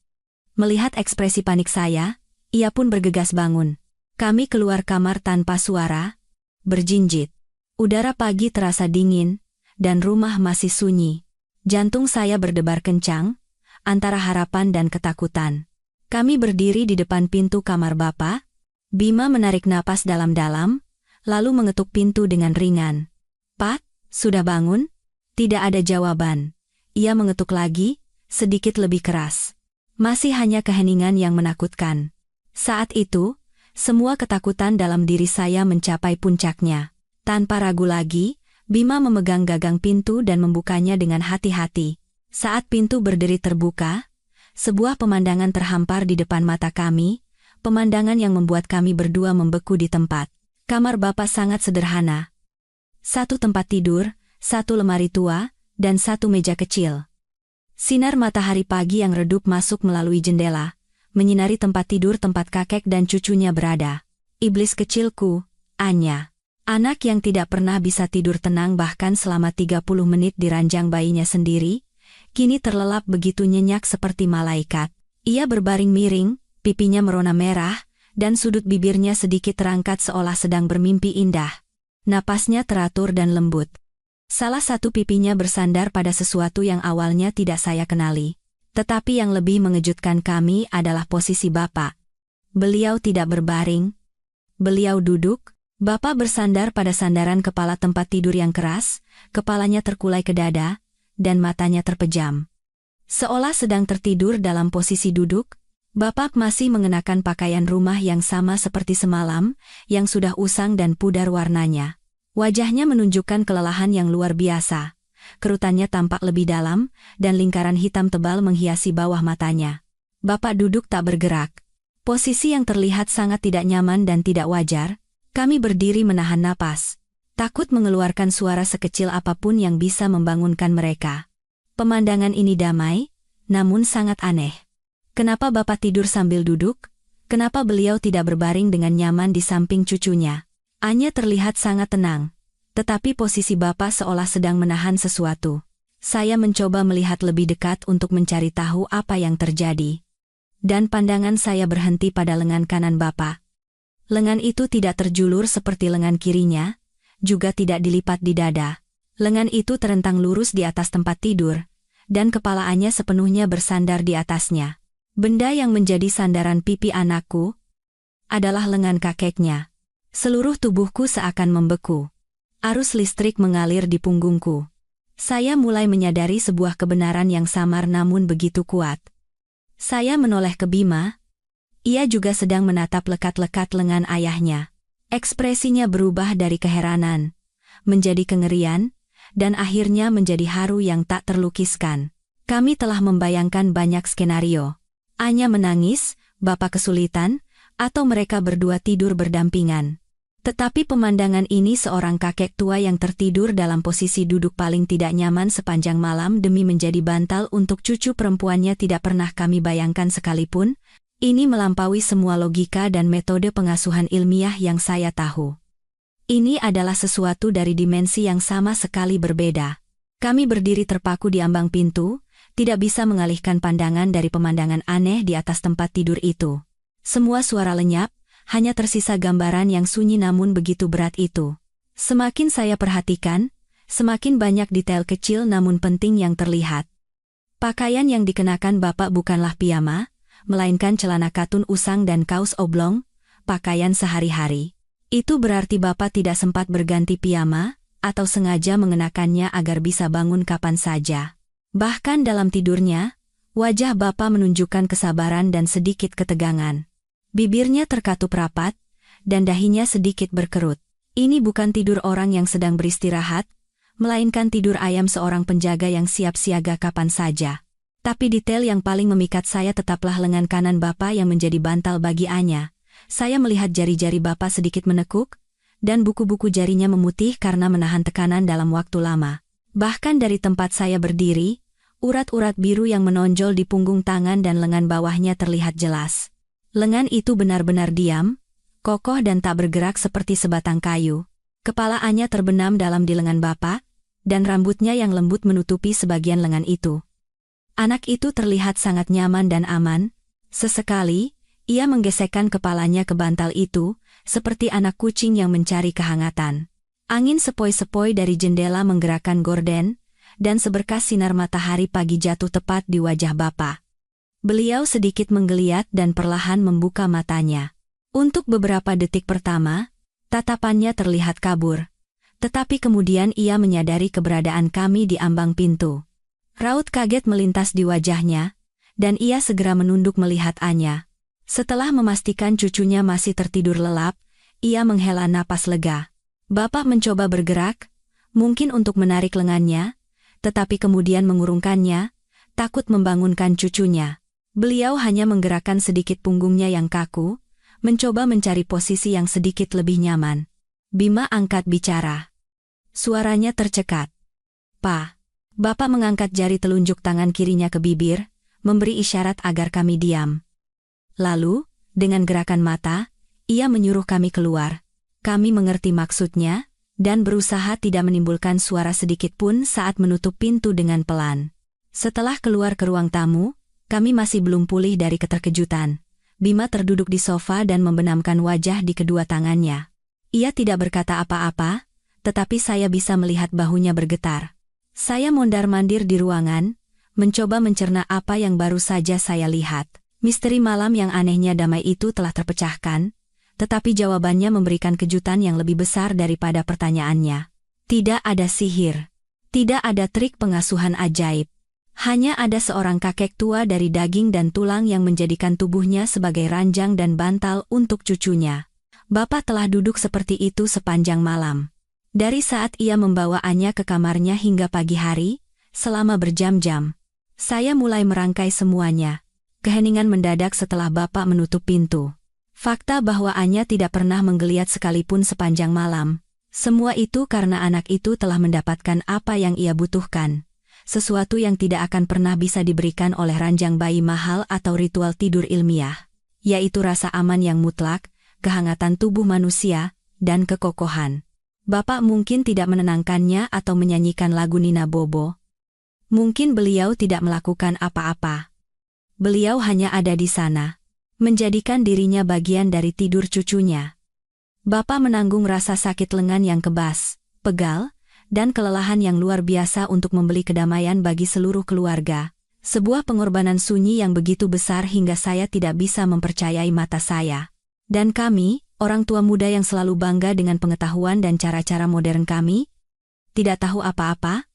Melihat ekspresi panik saya, ia pun bergegas bangun. Kami keluar kamar tanpa suara, berjinjit. Udara pagi terasa dingin, dan rumah masih sunyi. Jantung saya berdebar kencang, antara harapan dan ketakutan. Kami berdiri di depan pintu kamar Bapak. Bima menarik napas dalam-dalam, lalu mengetuk pintu dengan ringan. Pak, sudah bangun? Tidak ada jawaban. Ia mengetuk lagi, sedikit lebih keras. Masih hanya keheningan yang menakutkan. Saat itu, semua ketakutan dalam diri saya mencapai puncaknya. Tanpa ragu lagi, Bima memegang gagang pintu dan membukanya dengan hati-hati. Saat pintu berdiri terbuka, sebuah pemandangan terhampar di depan mata kami, pemandangan yang membuat kami berdua membeku di tempat. Kamar Bapak sangat sederhana. 1 tempat tidur, 1 lemari tua, dan 1 meja kecil. Sinar matahari pagi yang redup masuk melalui jendela, menyinari tempat tidur tempat kakek dan cucunya berada. Iblis kecilku, Anya. Anak yang tidak pernah bisa tidur tenang bahkan selama 30 menit di ranjang bayinya sendiri, kini terlelap begitu nyenyak seperti malaikat. Ia berbaring miring, pipinya merona merah, dan sudut bibirnya sedikit terangkat seolah sedang bermimpi indah. Napasnya teratur dan lembut. Salah satu pipinya bersandar pada sesuatu yang awalnya tidak saya kenali. Tetapi yang lebih mengejutkan kami adalah posisi Bapak. Beliau tidak berbaring. Beliau duduk. Bapak bersandar pada sandaran kepala tempat tidur yang keras, kepalanya terkulai ke dada, dan matanya terpejam. Seolah sedang tertidur dalam posisi duduk, Bapak masih mengenakan pakaian rumah yang sama seperti semalam, yang sudah usang dan pudar warnanya. Wajahnya menunjukkan kelelahan yang luar biasa. Kerutannya tampak lebih dalam, dan lingkaran hitam tebal menghiasi bawah matanya. Bapak duduk tak bergerak. Posisi yang terlihat sangat tidak nyaman dan tidak wajar. Kami berdiri menahan napas, takut mengeluarkan suara sekecil apapun yang bisa membangunkan mereka. Pemandangan ini damai, namun sangat aneh. Kenapa Bapak tidur sambil duduk? Kenapa beliau tidak berbaring dengan nyaman di samping cucunya? Anya terlihat sangat tenang, tetapi posisi Bapak seolah sedang menahan sesuatu. Saya mencoba melihat lebih dekat untuk mencari tahu apa yang terjadi. Dan pandangan saya berhenti pada lengan kanan Bapak. Lengan itu tidak terjulur seperti lengan kirinya, juga tidak dilipat di dada. Lengan itu terentang lurus di atas tempat tidur, dan kepala Anya sepenuhnya bersandar di atasnya. Benda yang menjadi sandaran pipi anakku adalah lengan kakeknya. Seluruh tubuhku seakan membeku. Arus listrik mengalir di punggungku. Saya mulai menyadari sebuah kebenaran yang samar namun begitu kuat. Saya menoleh ke Bima. Ia juga sedang menatap lekat-lekat lengan ayahnya. Ekspresinya berubah dari keheranan, menjadi kengerian, dan akhirnya menjadi haru yang tak terlukiskan. Kami telah membayangkan banyak skenario. Anya menangis, Bapak kesulitan, atau mereka berdua tidur berdampingan. Tetapi pemandangan ini seorang kakek tua yang tertidur dalam posisi duduk paling tidak nyaman sepanjang malam demi menjadi bantal untuk cucu perempuannya tidak pernah kami bayangkan sekalipun. Ini melampaui semua logika dan metode pengasuhan ilmiah yang saya tahu. Ini adalah sesuatu dari dimensi yang sama sekali berbeda. Kami berdiri terpaku di ambang pintu, tidak bisa mengalihkan pandangan dari pemandangan aneh di atas tempat tidur itu. Semua suara lenyap, hanya tersisa gambaran yang sunyi namun begitu berat itu. Semakin saya perhatikan, semakin banyak detail kecil namun penting yang terlihat. Pakaian yang dikenakan Bapak bukanlah piyama, melainkan celana katun usang dan kaos oblong, pakaian sehari-hari. Itu berarti Bapak tidak sempat berganti piyama, atau sengaja mengenakannya agar bisa bangun kapan saja. Bahkan dalam tidurnya, wajah Bapak menunjukkan kesabaran dan sedikit ketegangan. Bibirnya terkatup rapat, dan dahinya sedikit berkerut. Ini bukan tidur orang yang sedang beristirahat, melainkan tidur ayam seorang penjaga yang siap siaga kapan saja. Tapi detail yang paling memikat saya tetaplah lengan kanan Bapak yang menjadi bantal bagi Anya. Saya melihat jari-jari Bapak sedikit menekuk, dan buku-buku jarinya memutih karena menahan tekanan dalam waktu lama. Bahkan dari tempat saya berdiri, urat-urat biru yang menonjol di punggung tangan dan lengan bawahnya terlihat jelas. Lengan itu benar-benar diam, kokoh dan tak bergerak seperti sebatang kayu. Kepala Anya terbenam dalam di lengan Bapak, dan rambutnya yang lembut menutupi sebagian lengan itu. Anak itu terlihat sangat nyaman dan aman. Sesekali, ia menggesekkan kepalanya ke bantal itu, seperti anak kucing yang mencari kehangatan. Angin sepoi-sepoi dari jendela menggerakkan gorden, dan seberkas sinar matahari pagi jatuh tepat di wajah Bapak. Beliau sedikit menggeliat dan perlahan membuka matanya. Untuk beberapa detik pertama, tatapannya terlihat kabur. Tetapi kemudian ia menyadari keberadaan kami di ambang pintu. Raut kaget melintas di wajahnya, dan ia segera menunduk melihat Anya. Setelah memastikan cucunya masih tertidur lelap, ia menghela napas lega. Bapak mencoba bergerak, mungkin untuk menarik lengannya, tetapi kemudian mengurungkannya, takut membangunkan cucunya. Beliau hanya menggerakkan sedikit punggungnya yang kaku, mencoba mencari posisi yang sedikit lebih nyaman. Bima angkat bicara. Suaranya tercekat. "Pa." Bapak mengangkat jari telunjuk tangan kirinya ke bibir, memberi isyarat agar kami diam. Lalu, dengan gerakan mata, ia menyuruh kami keluar. Kami mengerti maksudnya, dan berusaha tidak menimbulkan suara sedikit pun saat menutup pintu dengan pelan. Setelah keluar ke ruang tamu, kami masih belum pulih dari keterkejutan. Bima terduduk di sofa dan membenamkan wajah di kedua tangannya. Ia tidak berkata apa-apa, tetapi saya bisa melihat bahunya bergetar. Saya mondar-mandir di ruangan, mencoba mencerna apa yang baru saja saya lihat. Misteri malam yang anehnya damai itu telah terpecahkan, tetapi jawabannya memberikan kejutan yang lebih besar daripada pertanyaannya. Tidak ada sihir. Tidak ada trik pengasuhan ajaib. Hanya ada seorang kakek tua dari daging dan tulang yang menjadikan tubuhnya sebagai ranjang dan bantal untuk cucunya. Bapak telah duduk seperti itu sepanjang malam. Dari saat ia membawaannya ke kamarnya hingga pagi hari, selama berjam-jam. Saya mulai merangkai semuanya. Keheningan mendadak setelah Bapak menutup pintu. Fakta bahwa Anya tidak pernah menggeliat sekalipun sepanjang malam. Semua itu karena anak itu telah mendapatkan apa yang ia butuhkan. Sesuatu yang tidak akan pernah bisa diberikan oleh ranjang bayi mahal atau ritual tidur ilmiah. Yaitu rasa aman yang mutlak, kehangatan tubuh manusia, dan kekokohan. Bapak mungkin tidak menenangkannya atau menyanyikan lagu Nina Bobo. Mungkin beliau tidak melakukan apa-apa. Beliau hanya ada di sana, menjadikan dirinya bagian dari tidur cucunya. Bapak menanggung rasa sakit lengan yang kebas, pegal, dan kelelahan yang luar biasa untuk membeli kedamaian bagi seluruh keluarga. Sebuah pengorbanan sunyi yang begitu besar hingga saya tidak bisa mempercayai mata saya. Dan kami, orang tua muda yang selalu bangga dengan pengetahuan dan cara-cara modern kami, tidak tahu apa-apa,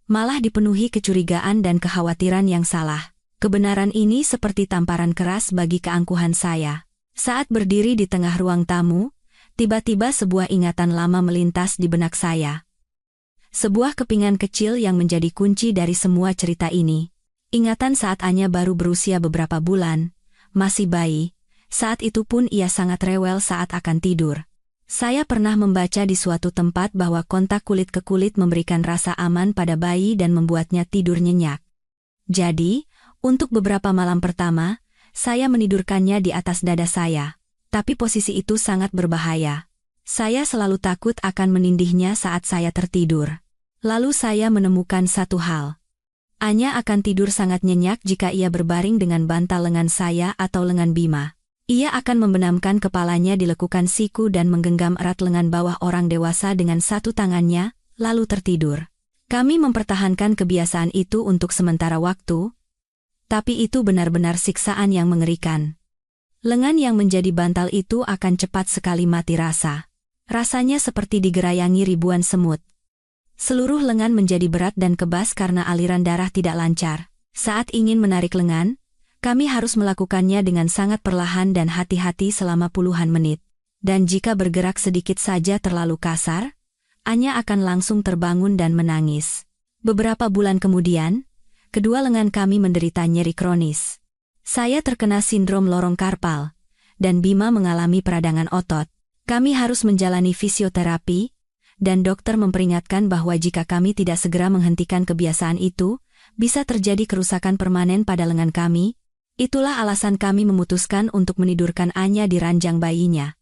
malah dipenuhi kecurigaan dan kekhawatiran yang salah. Kebenaran ini seperti tamparan keras bagi keangkuhan saya. Saat berdiri di tengah ruang tamu, tiba-tiba sebuah ingatan lama melintas di benak saya. Sebuah kepingan kecil yang menjadi kunci dari semua cerita ini. Ingatan saat Anya baru berusia beberapa bulan, masih bayi, saat itu pun ia sangat rewel saat akan tidur. Saya pernah membaca di suatu tempat bahwa kontak kulit ke kulit memberikan rasa aman pada bayi dan membuatnya tidur nyenyak. Jadi, untuk beberapa malam pertama, saya menidurkannya di atas dada saya. Tapi posisi itu sangat berbahaya. Saya selalu takut akan menindihnya saat saya tertidur. Lalu saya menemukan satu hal. Anya akan tidur sangat nyenyak jika ia berbaring dengan bantal lengan saya atau lengan Bima. Ia akan membenamkan kepalanya di lekukan siku dan menggenggam erat lengan bawah orang dewasa dengan satu tangannya, lalu tertidur. Kami mempertahankan kebiasaan itu untuk sementara waktu, tapi itu benar-benar siksaan yang mengerikan. Lengan yang menjadi bantal itu akan cepat sekali mati rasa. Rasanya seperti digerayangi ribuan semut. Seluruh lengan menjadi berat dan kebas karena aliran darah tidak lancar. Saat ingin menarik lengan, kami harus melakukannya dengan sangat perlahan dan hati-hati selama puluhan menit. Dan jika bergerak sedikit saja terlalu kasar, Anya akan langsung terbangun dan menangis. Beberapa bulan kemudian, kedua lengan kami menderita nyeri kronis. Saya terkena sindrom lorong karpal, dan Bima mengalami peradangan otot. Kami harus menjalani fisioterapi, dan dokter memperingatkan bahwa jika kami tidak segera menghentikan kebiasaan itu, bisa terjadi kerusakan permanen pada lengan kami. Itulah alasan kami memutuskan untuk menidurkan Anya di ranjang bayinya.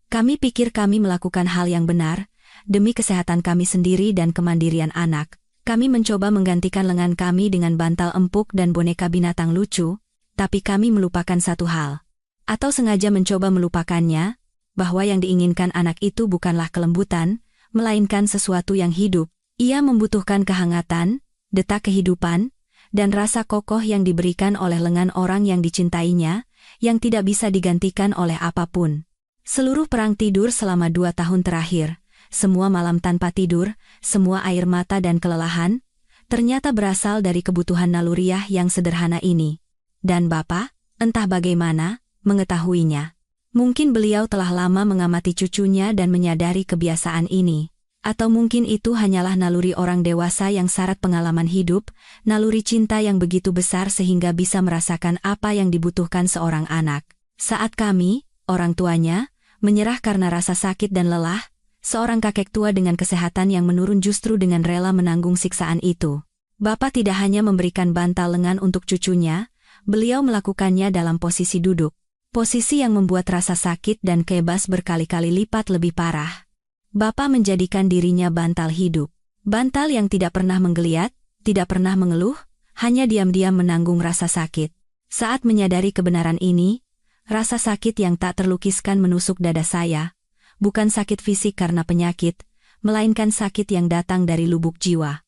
Kami pikir kami melakukan hal yang benar, demi kesehatan kami sendiri dan kemandirian anak. Kami mencoba menggantikan lengan kami dengan bantal empuk dan boneka binatang lucu, tapi kami melupakan satu hal. Atau sengaja mencoba melupakannya, bahwa yang diinginkan anak itu bukanlah kelembutan, melainkan sesuatu yang hidup. Ia membutuhkan kehangatan, detak kehidupan, dan rasa kokoh yang diberikan oleh lengan orang yang dicintainya, yang tidak bisa digantikan oleh apapun. Seluruh perang tidur selama 2 tahun terakhir, semua malam tanpa tidur, semua air mata dan kelelahan, ternyata berasal dari kebutuhan naluriah yang sederhana ini. Dan Bapak, entah bagaimana, mengetahuinya. Mungkin beliau telah lama mengamati cucunya dan menyadari kebiasaan ini. Atau mungkin itu hanyalah naluri orang dewasa yang syarat pengalaman hidup, naluri cinta yang begitu besar sehingga bisa merasakan apa yang dibutuhkan seorang anak. Saat kami, orang tuanya, menyerah karena rasa sakit dan lelah, seorang kakek tua dengan kesehatan yang menurun justru dengan rela menanggung siksaan itu. Bapak tidak hanya memberikan bantal lengan untuk cucunya, beliau melakukannya dalam posisi duduk. Posisi yang membuat rasa sakit dan kebas berkali-kali lipat lebih parah. Bapak menjadikan dirinya bantal hidup. Bantal yang tidak pernah menggeliat, tidak pernah mengeluh, hanya diam-diam menanggung rasa sakit. Saat menyadari kebenaran ini, rasa sakit yang tak terlukiskan menusuk dada saya. Bukan sakit fisik karena penyakit, melainkan sakit yang datang dari lubuk jiwa.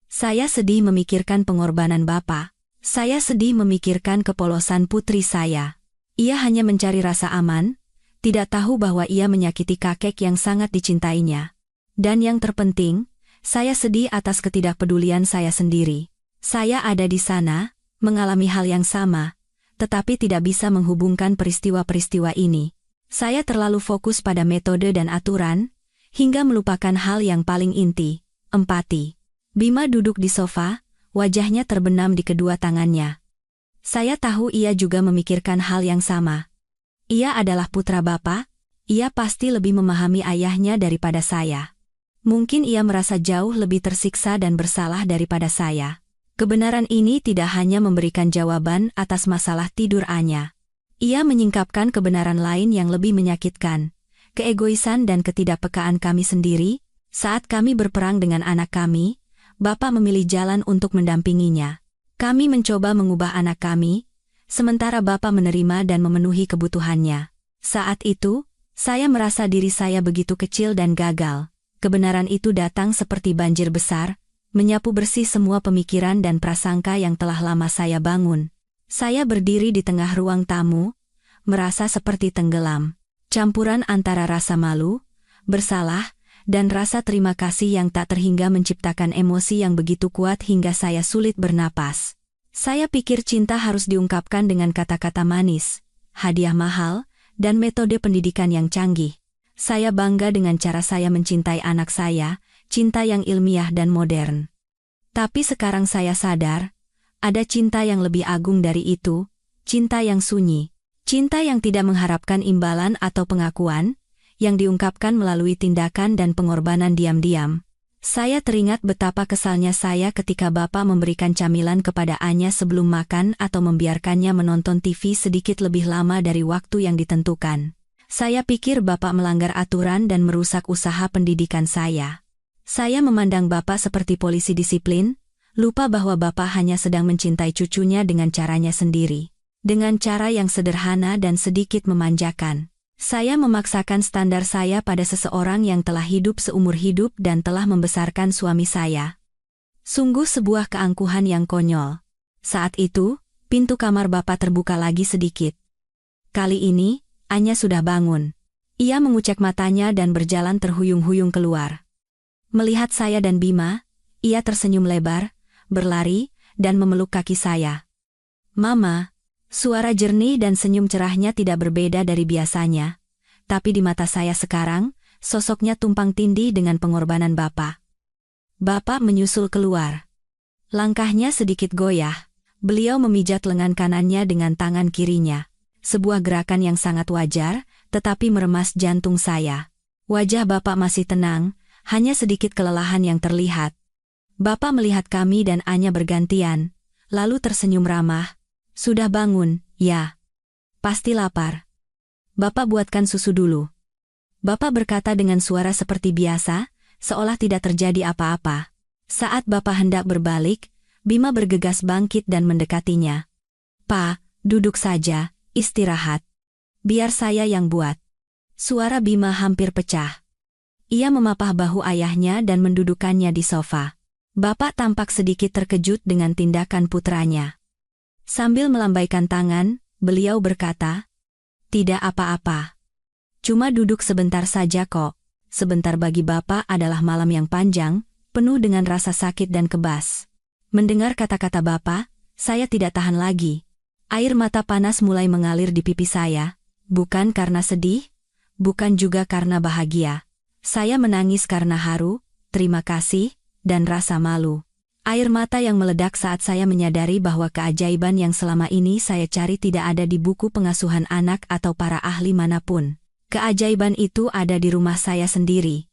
Saya sedih memikirkan pengorbanan Bapak. Saya sedih memikirkan kepolosan putri saya. Ia hanya mencari rasa aman, tidak tahu bahwa ia menyakiti kakek yang sangat dicintainya. Dan yang terpenting, saya sedih atas ketidakpedulian saya sendiri. Saya ada di sana, mengalami hal yang sama, tetapi tidak bisa menghubungkan peristiwa-peristiwa ini. Saya terlalu fokus pada metode dan aturan, hingga melupakan hal yang paling inti, empati. Bima duduk di sofa, wajahnya terbenam di kedua tangannya. Saya tahu ia juga memikirkan hal yang sama. Ia adalah putra Bapak, ia pasti lebih memahami ayahnya daripada saya. Mungkin ia merasa jauh lebih tersiksa dan bersalah daripada saya. Kebenaran ini tidak hanya memberikan jawaban atas masalah tidur Anya. Ia menyingkapkan kebenaran lain yang lebih menyakitkan, keegoisan dan ketidakpekaan kami sendiri. Saat kami berperang dengan anak kami, Bapak memilih jalan untuk mendampinginya. Kami mencoba mengubah anak kami, sementara Bapak menerima dan memenuhi kebutuhannya. Saat itu, saya merasa diri saya begitu kecil dan gagal. Kebenaran itu datang seperti banjir besar, menyapu bersih semua pemikiran dan prasangka yang telah lama saya bangun. Saya berdiri di tengah ruang tamu, merasa seperti tenggelam. Campuran antara rasa malu, bersalah, dan rasa terima kasih yang tak terhingga menciptakan emosi yang begitu kuat hingga saya sulit bernapas. Saya pikir cinta harus diungkapkan dengan kata-kata manis, hadiah mahal, dan metode pendidikan yang canggih. Saya bangga dengan cara saya mencintai anak saya, cinta yang ilmiah dan modern. Tapi sekarang saya sadar, ada cinta yang lebih agung dari itu, cinta yang sunyi, cinta yang tidak mengharapkan imbalan atau pengakuan, yang diungkapkan melalui tindakan dan pengorbanan diam-diam. Saya teringat betapa kesalnya saya ketika Bapak memberikan camilan kepada Anya sebelum makan atau membiarkannya menonton TV sedikit lebih lama dari waktu yang ditentukan. Saya pikir Bapak melanggar aturan dan merusak usaha pendidikan saya. Saya memandang Bapak seperti polisi disiplin, lupa bahwa Bapak hanya sedang mencintai cucunya dengan caranya sendiri. Dengan cara yang sederhana dan sedikit memanjakan. Saya memaksakan standar saya pada seseorang yang telah hidup seumur hidup dan telah membesarkan suami saya. Sungguh sebuah keangkuhan yang konyol. Saat itu, pintu kamar Bapak terbuka lagi sedikit. Kali ini, Anya sudah bangun. Ia mengucek matanya dan berjalan terhuyung-huyung keluar. Melihat saya dan Bima, ia tersenyum lebar, berlari, dan memeluk kaki saya. "Mama." Suara jernih dan senyum cerahnya tidak berbeda dari biasanya, tapi di mata saya sekarang, sosoknya tumpang tindih dengan pengorbanan Bapak. Bapak menyusul keluar. Langkahnya sedikit goyah, beliau memijat lengan kanannya dengan tangan kirinya. Sebuah gerakan yang sangat wajar, tetapi meremas jantung saya. Wajah Bapak masih tenang, hanya sedikit kelelahan yang terlihat. Bapak melihat kami dan Anya bergantian, lalu tersenyum ramah. "Sudah bangun, ya? Pasti lapar. Bapak buatkan susu dulu." Bapak berkata dengan suara seperti biasa, seolah tidak terjadi apa-apa. Saat Bapak hendak berbalik, Bima bergegas bangkit dan mendekatinya. "Pak, duduk saja, istirahat. Biar saya yang buat." Suara Bima hampir pecah. Ia memapah bahu ayahnya dan mendudukkannya di sofa. Bapak tampak sedikit terkejut dengan tindakan putranya. Sambil melambaikan tangan, beliau berkata, "Tidak apa-apa. Cuma duduk sebentar saja kok." Sebentar bagi Bapak adalah malam yang panjang, penuh dengan rasa sakit dan kebas. Mendengar kata-kata Bapak, saya tidak tahan lagi. Air mata panas mulai mengalir di pipi saya, bukan karena sedih, bukan juga karena bahagia. Saya menangis karena haru, terima kasih, dan rasa malu. Air mata yang meledak saat saya menyadari bahwa keajaiban yang selama ini saya cari tidak ada di buku pengasuhan anak atau para ahli manapun. Keajaiban itu ada di rumah saya sendiri,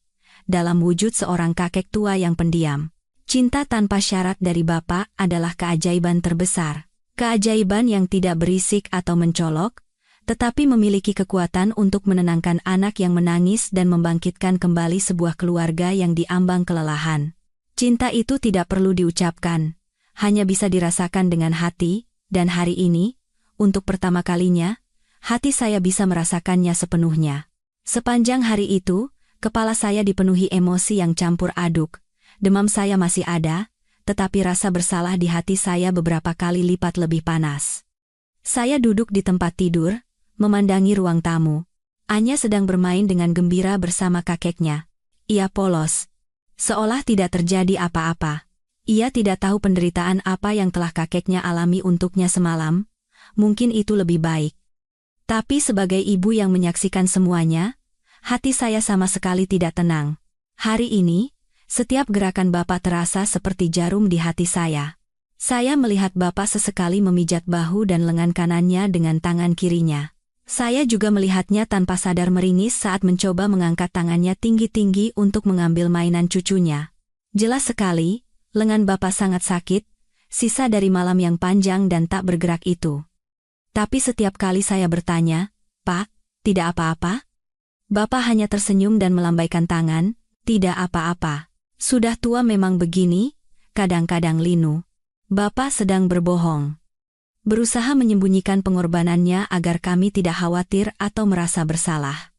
dalam wujud seorang kakek tua yang pendiam. Cinta tanpa syarat dari Bapak adalah keajaiban terbesar. Keajaiban yang tidak berisik atau mencolok, tetapi memiliki kekuatan untuk menenangkan anak yang menangis dan membangkitkan kembali sebuah keluarga yang diambang kelelahan. Cinta itu tidak perlu diucapkan, hanya bisa dirasakan dengan hati, dan hari ini, untuk pertama kalinya, hati saya bisa merasakannya sepenuhnya. Sepanjang hari itu, kepala saya dipenuhi emosi yang campur aduk. Demam saya masih ada, tetapi rasa bersalah di hati saya beberapa kali lipat lebih panas. Saya duduk di tempat tidur, memandangi ruang tamu. Anya sedang bermain dengan gembira bersama kakeknya. Ia polos, seolah tidak terjadi apa-apa. Ia tidak tahu penderitaan apa yang telah kakeknya alami untuknya semalam. Mungkin itu lebih baik. Tapi sebagai ibu yang menyaksikan semuanya, hati saya sama sekali tidak tenang. Hari ini, setiap gerakan Bapak terasa seperti jarum di hati saya. Saya melihat Bapak sesekali memijat bahu dan lengan kanannya dengan tangan kirinya. Saya juga melihatnya tanpa sadar meringis saat mencoba mengangkat tangannya tinggi-tinggi untuk mengambil mainan cucunya. Jelas sekali, lengan Bapak sangat sakit, sisa dari malam yang panjang dan tak bergerak itu. Tapi setiap kali saya bertanya, "Pak, tidak apa-apa?" Bapak hanya tersenyum dan melambaikan tangan, "Tidak apa-apa. Sudah tua memang begini, kadang-kadang linu." Bapak sedang berbohong. Berusaha menyembunyikan pengorbanannya agar kami tidak khawatir atau merasa bersalah.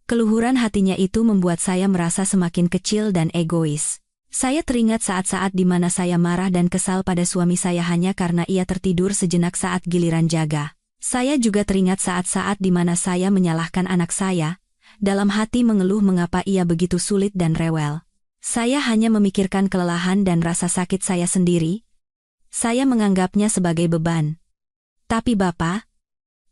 Keluhuran hatinya itu membuat saya merasa semakin kecil dan egois. Saya teringat saat-saat di mana saya marah dan kesal pada suami saya hanya karena ia tertidur sejenak saat giliran jaga. Saya juga teringat saat-saat di mana saya menyalahkan anak saya, dalam hati mengeluh mengapa ia begitu sulit dan rewel. Saya hanya memikirkan kelelahan dan rasa sakit saya sendiri. Saya menganggapnya sebagai beban. Tapi Bapak,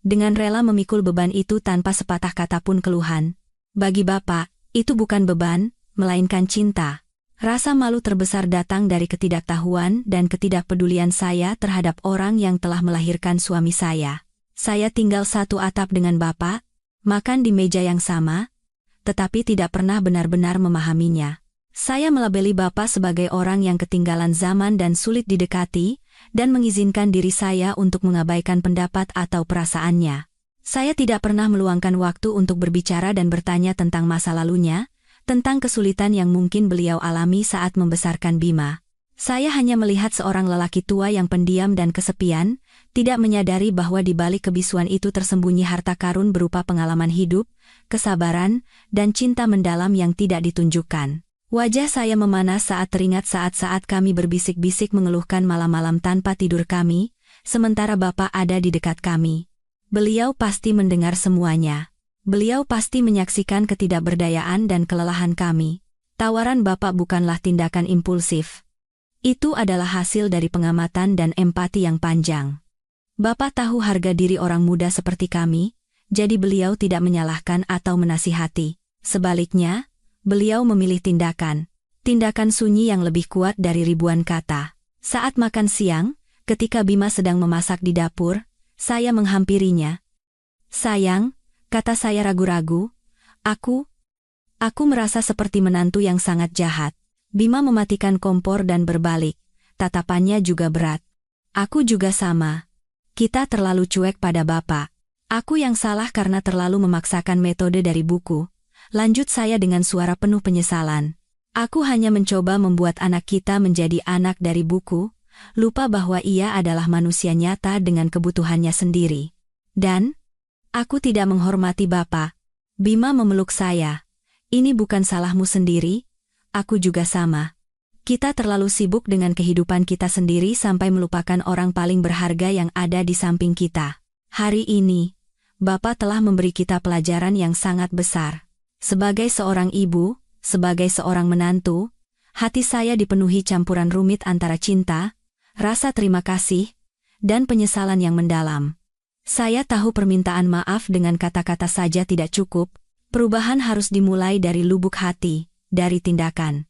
dengan rela memikul beban itu tanpa sepatah kata pun keluhan. Bagi Bapak, itu bukan beban, melainkan cinta. Rasa malu terbesar datang dari ketidaktahuan dan ketidakpedulian saya terhadap orang yang telah melahirkan suami saya. Saya tinggal satu atap dengan Bapak, makan di meja yang sama, tetapi tidak pernah benar-benar memahaminya. Saya melabeli Bapak sebagai orang yang ketinggalan zaman dan sulit didekati, dan mengizinkan diri saya untuk mengabaikan pendapat atau perasaannya. Saya tidak pernah meluangkan waktu untuk berbicara dan bertanya tentang masa lalunya, tentang kesulitan yang mungkin beliau alami saat membesarkan Bima. Saya hanya melihat seorang lelaki tua yang pendiam dan kesepian, tidak menyadari bahwa di balik kebisuan itu tersembunyi harta karun berupa pengalaman hidup, kesabaran, dan cinta mendalam yang tidak ditunjukkan. Wajah saya memanas saat teringat saat-saat kami berbisik-bisik mengeluhkan malam-malam tanpa tidur kami, sementara Bapak ada di dekat kami. Beliau pasti mendengar semuanya. Beliau pasti menyaksikan ketidakberdayaan dan kelelahan kami. Tawaran Bapak bukanlah tindakan impulsif. Itu adalah hasil dari pengamatan dan empati yang panjang. Bapak tahu harga diri orang muda seperti kami, jadi beliau tidak menyalahkan atau menasihati. Sebaliknya, beliau memilih tindakan sunyi yang lebih kuat dari ribuan kata. Saat makan siang, ketika Bima sedang memasak di dapur, saya menghampirinya. "Sayang," kata saya ragu-ragu, aku merasa seperti menantu yang sangat jahat." Bima mematikan kompor dan berbalik, tatapannya juga berat. "Aku juga sama. Kita terlalu cuek pada Bapak. Aku yang salah karena terlalu memaksakan metode dari buku." Lanjut saya dengan suara penuh penyesalan. "Aku hanya mencoba membuat anak kita menjadi anak dari buku, lupa bahwa ia adalah manusia nyata dengan kebutuhannya sendiri. Dan, aku tidak menghormati Bapak." Bima memeluk saya. "Ini bukan salahmu sendiri, aku juga sama. Kita terlalu sibuk dengan kehidupan kita sendiri sampai melupakan orang paling berharga yang ada di samping kita. Hari ini, Bapak telah memberi kita pelajaran yang sangat besar. Sebagai seorang ibu, sebagai seorang menantu, hati saya dipenuhi campuran rumit antara cinta, rasa terima kasih, dan penyesalan yang mendalam. Saya tahu permintaan maaf dengan kata-kata saja tidak cukup, perubahan harus dimulai dari lubuk hati, dari tindakan.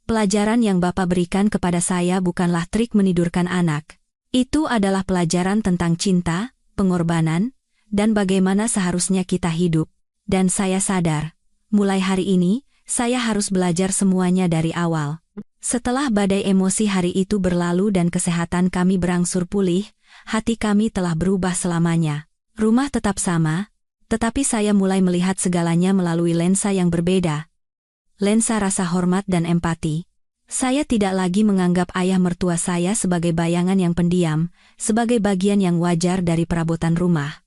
Pelajaran yang Bapak berikan kepada saya bukanlah trik menidurkan anak. Itu adalah pelajaran tentang cinta, pengorbanan, dan bagaimana seharusnya kita hidup. Dan saya sadar, mulai hari ini, saya harus belajar semuanya dari awal." Setelah badai emosi hari itu berlalu dan kesehatan kami berangsur pulih, hati kami telah berubah selamanya. Rumah tetap sama, tetapi saya mulai melihat segalanya melalui lensa yang berbeda. Lensa rasa hormat dan empati. Saya tidak lagi menganggap ayah mertua saya sebagai bayangan yang pendiam, sebagai bagian yang wajar dari perabotan rumah.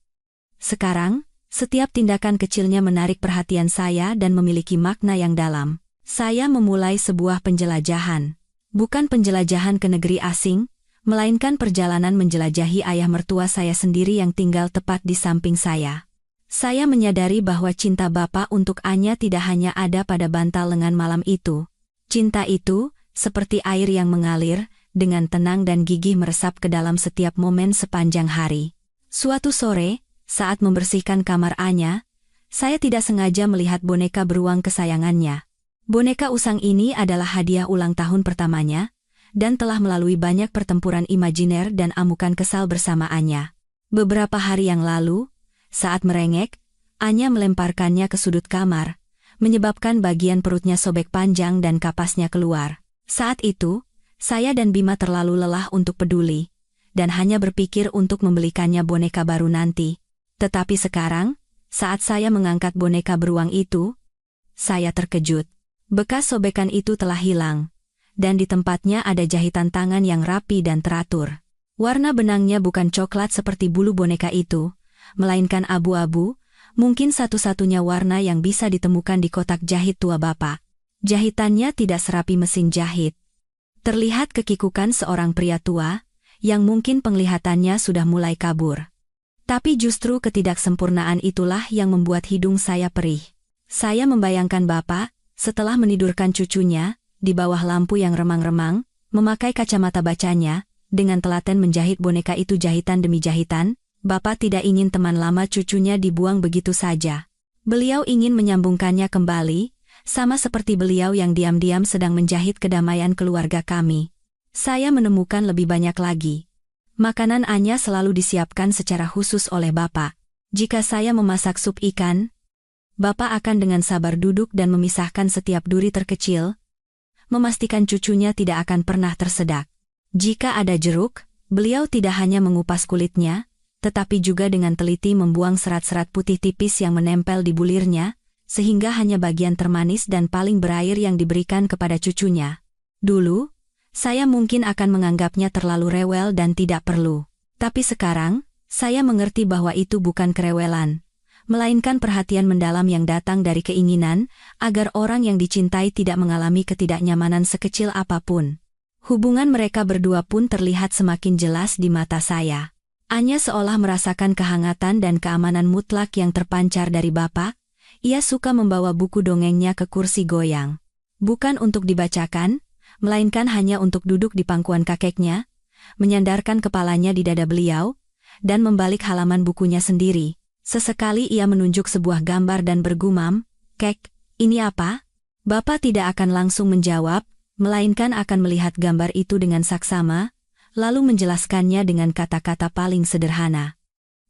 Sekarang, setiap tindakan kecilnya menarik perhatian saya dan memiliki makna yang dalam. Saya memulai sebuah penjelajahan. Bukan penjelajahan ke negeri asing, melainkan perjalanan menjelajahi ayah mertua saya sendiri yang tinggal tepat di samping saya. Saya menyadari bahwa cinta Bapak untuk Anya tidak hanya ada pada bantal lengan malam itu. Cinta itu, seperti air yang mengalir, dengan tenang dan gigih meresap ke dalam setiap momen sepanjang hari. Suatu sore, saat membersihkan kamar Anya, saya tidak sengaja melihat boneka beruang kesayangannya. Boneka usang ini adalah hadiah ulang tahun pertamanya, dan telah melalui banyak pertempuran imajiner dan amukan kesal bersama Anya. Beberapa hari yang lalu, saat merengek, Anya melemparkannya ke sudut kamar, menyebabkan bagian perutnya sobek panjang dan kapasnya keluar. Saat itu, saya dan Bima terlalu lelah untuk peduli, dan hanya berpikir untuk membelikannya boneka baru nanti. Tetapi sekarang, saat saya mengangkat boneka beruang itu, saya terkejut. Bekas sobekan itu telah hilang, dan di tempatnya ada jahitan tangan yang rapi dan teratur. Warna benangnya bukan coklat seperti bulu boneka itu, melainkan abu-abu, mungkin satu-satunya warna yang bisa ditemukan di kotak jahit tua Bapak. Jahitannya tidak serapi mesin jahit. Terlihat kekikukan seorang pria tua, yang mungkin penglihatannya sudah mulai kabur. Tapi justru ketidaksempurnaan itulah yang membuat hidung saya perih. Saya membayangkan Bapak, setelah menidurkan cucunya, di bawah lampu yang remang-remang, memakai kacamata bacanya, dengan telaten menjahit boneka itu jahitan demi jahitan. Bapak tidak ingin teman lama cucunya dibuang begitu saja. Beliau ingin menyambungkannya kembali, sama seperti beliau yang diam-diam sedang menjahit kedamaian keluarga kami. Saya menemukan lebih banyak lagi. Makanan Anya selalu disiapkan secara khusus oleh Bapak. Jika saya memasak sup ikan, Bapak akan dengan sabar duduk dan memisahkan setiap duri terkecil, memastikan cucunya tidak akan pernah tersedak. Jika ada jeruk, beliau tidak hanya mengupas kulitnya, tetapi juga dengan teliti membuang serat-serat putih tipis yang menempel di bulirnya, sehingga hanya bagian termanis dan paling berair yang diberikan kepada cucunya. Dulu, saya mungkin akan menganggapnya terlalu rewel dan tidak perlu. Tapi sekarang, saya mengerti bahwa itu bukan kerewelan, melainkan perhatian mendalam yang datang dari keinginan, agar orang yang dicintai tidak mengalami ketidaknyamanan sekecil apapun. Hubungan mereka berdua pun terlihat semakin jelas di mata saya. Anya seolah merasakan kehangatan dan keamanan mutlak yang terpancar dari Bapak. Ia suka membawa buku dongengnya ke kursi goyang. Bukan untuk dibacakan, melainkan hanya untuk duduk di pangkuan kakeknya, menyandarkan kepalanya di dada beliau, dan membalik halaman bukunya sendiri. Sesekali ia menunjuk sebuah gambar dan bergumam, "Kek, ini apa?" Bapak tidak akan langsung menjawab, melainkan akan melihat gambar itu dengan saksama, lalu menjelaskannya dengan kata-kata paling sederhana.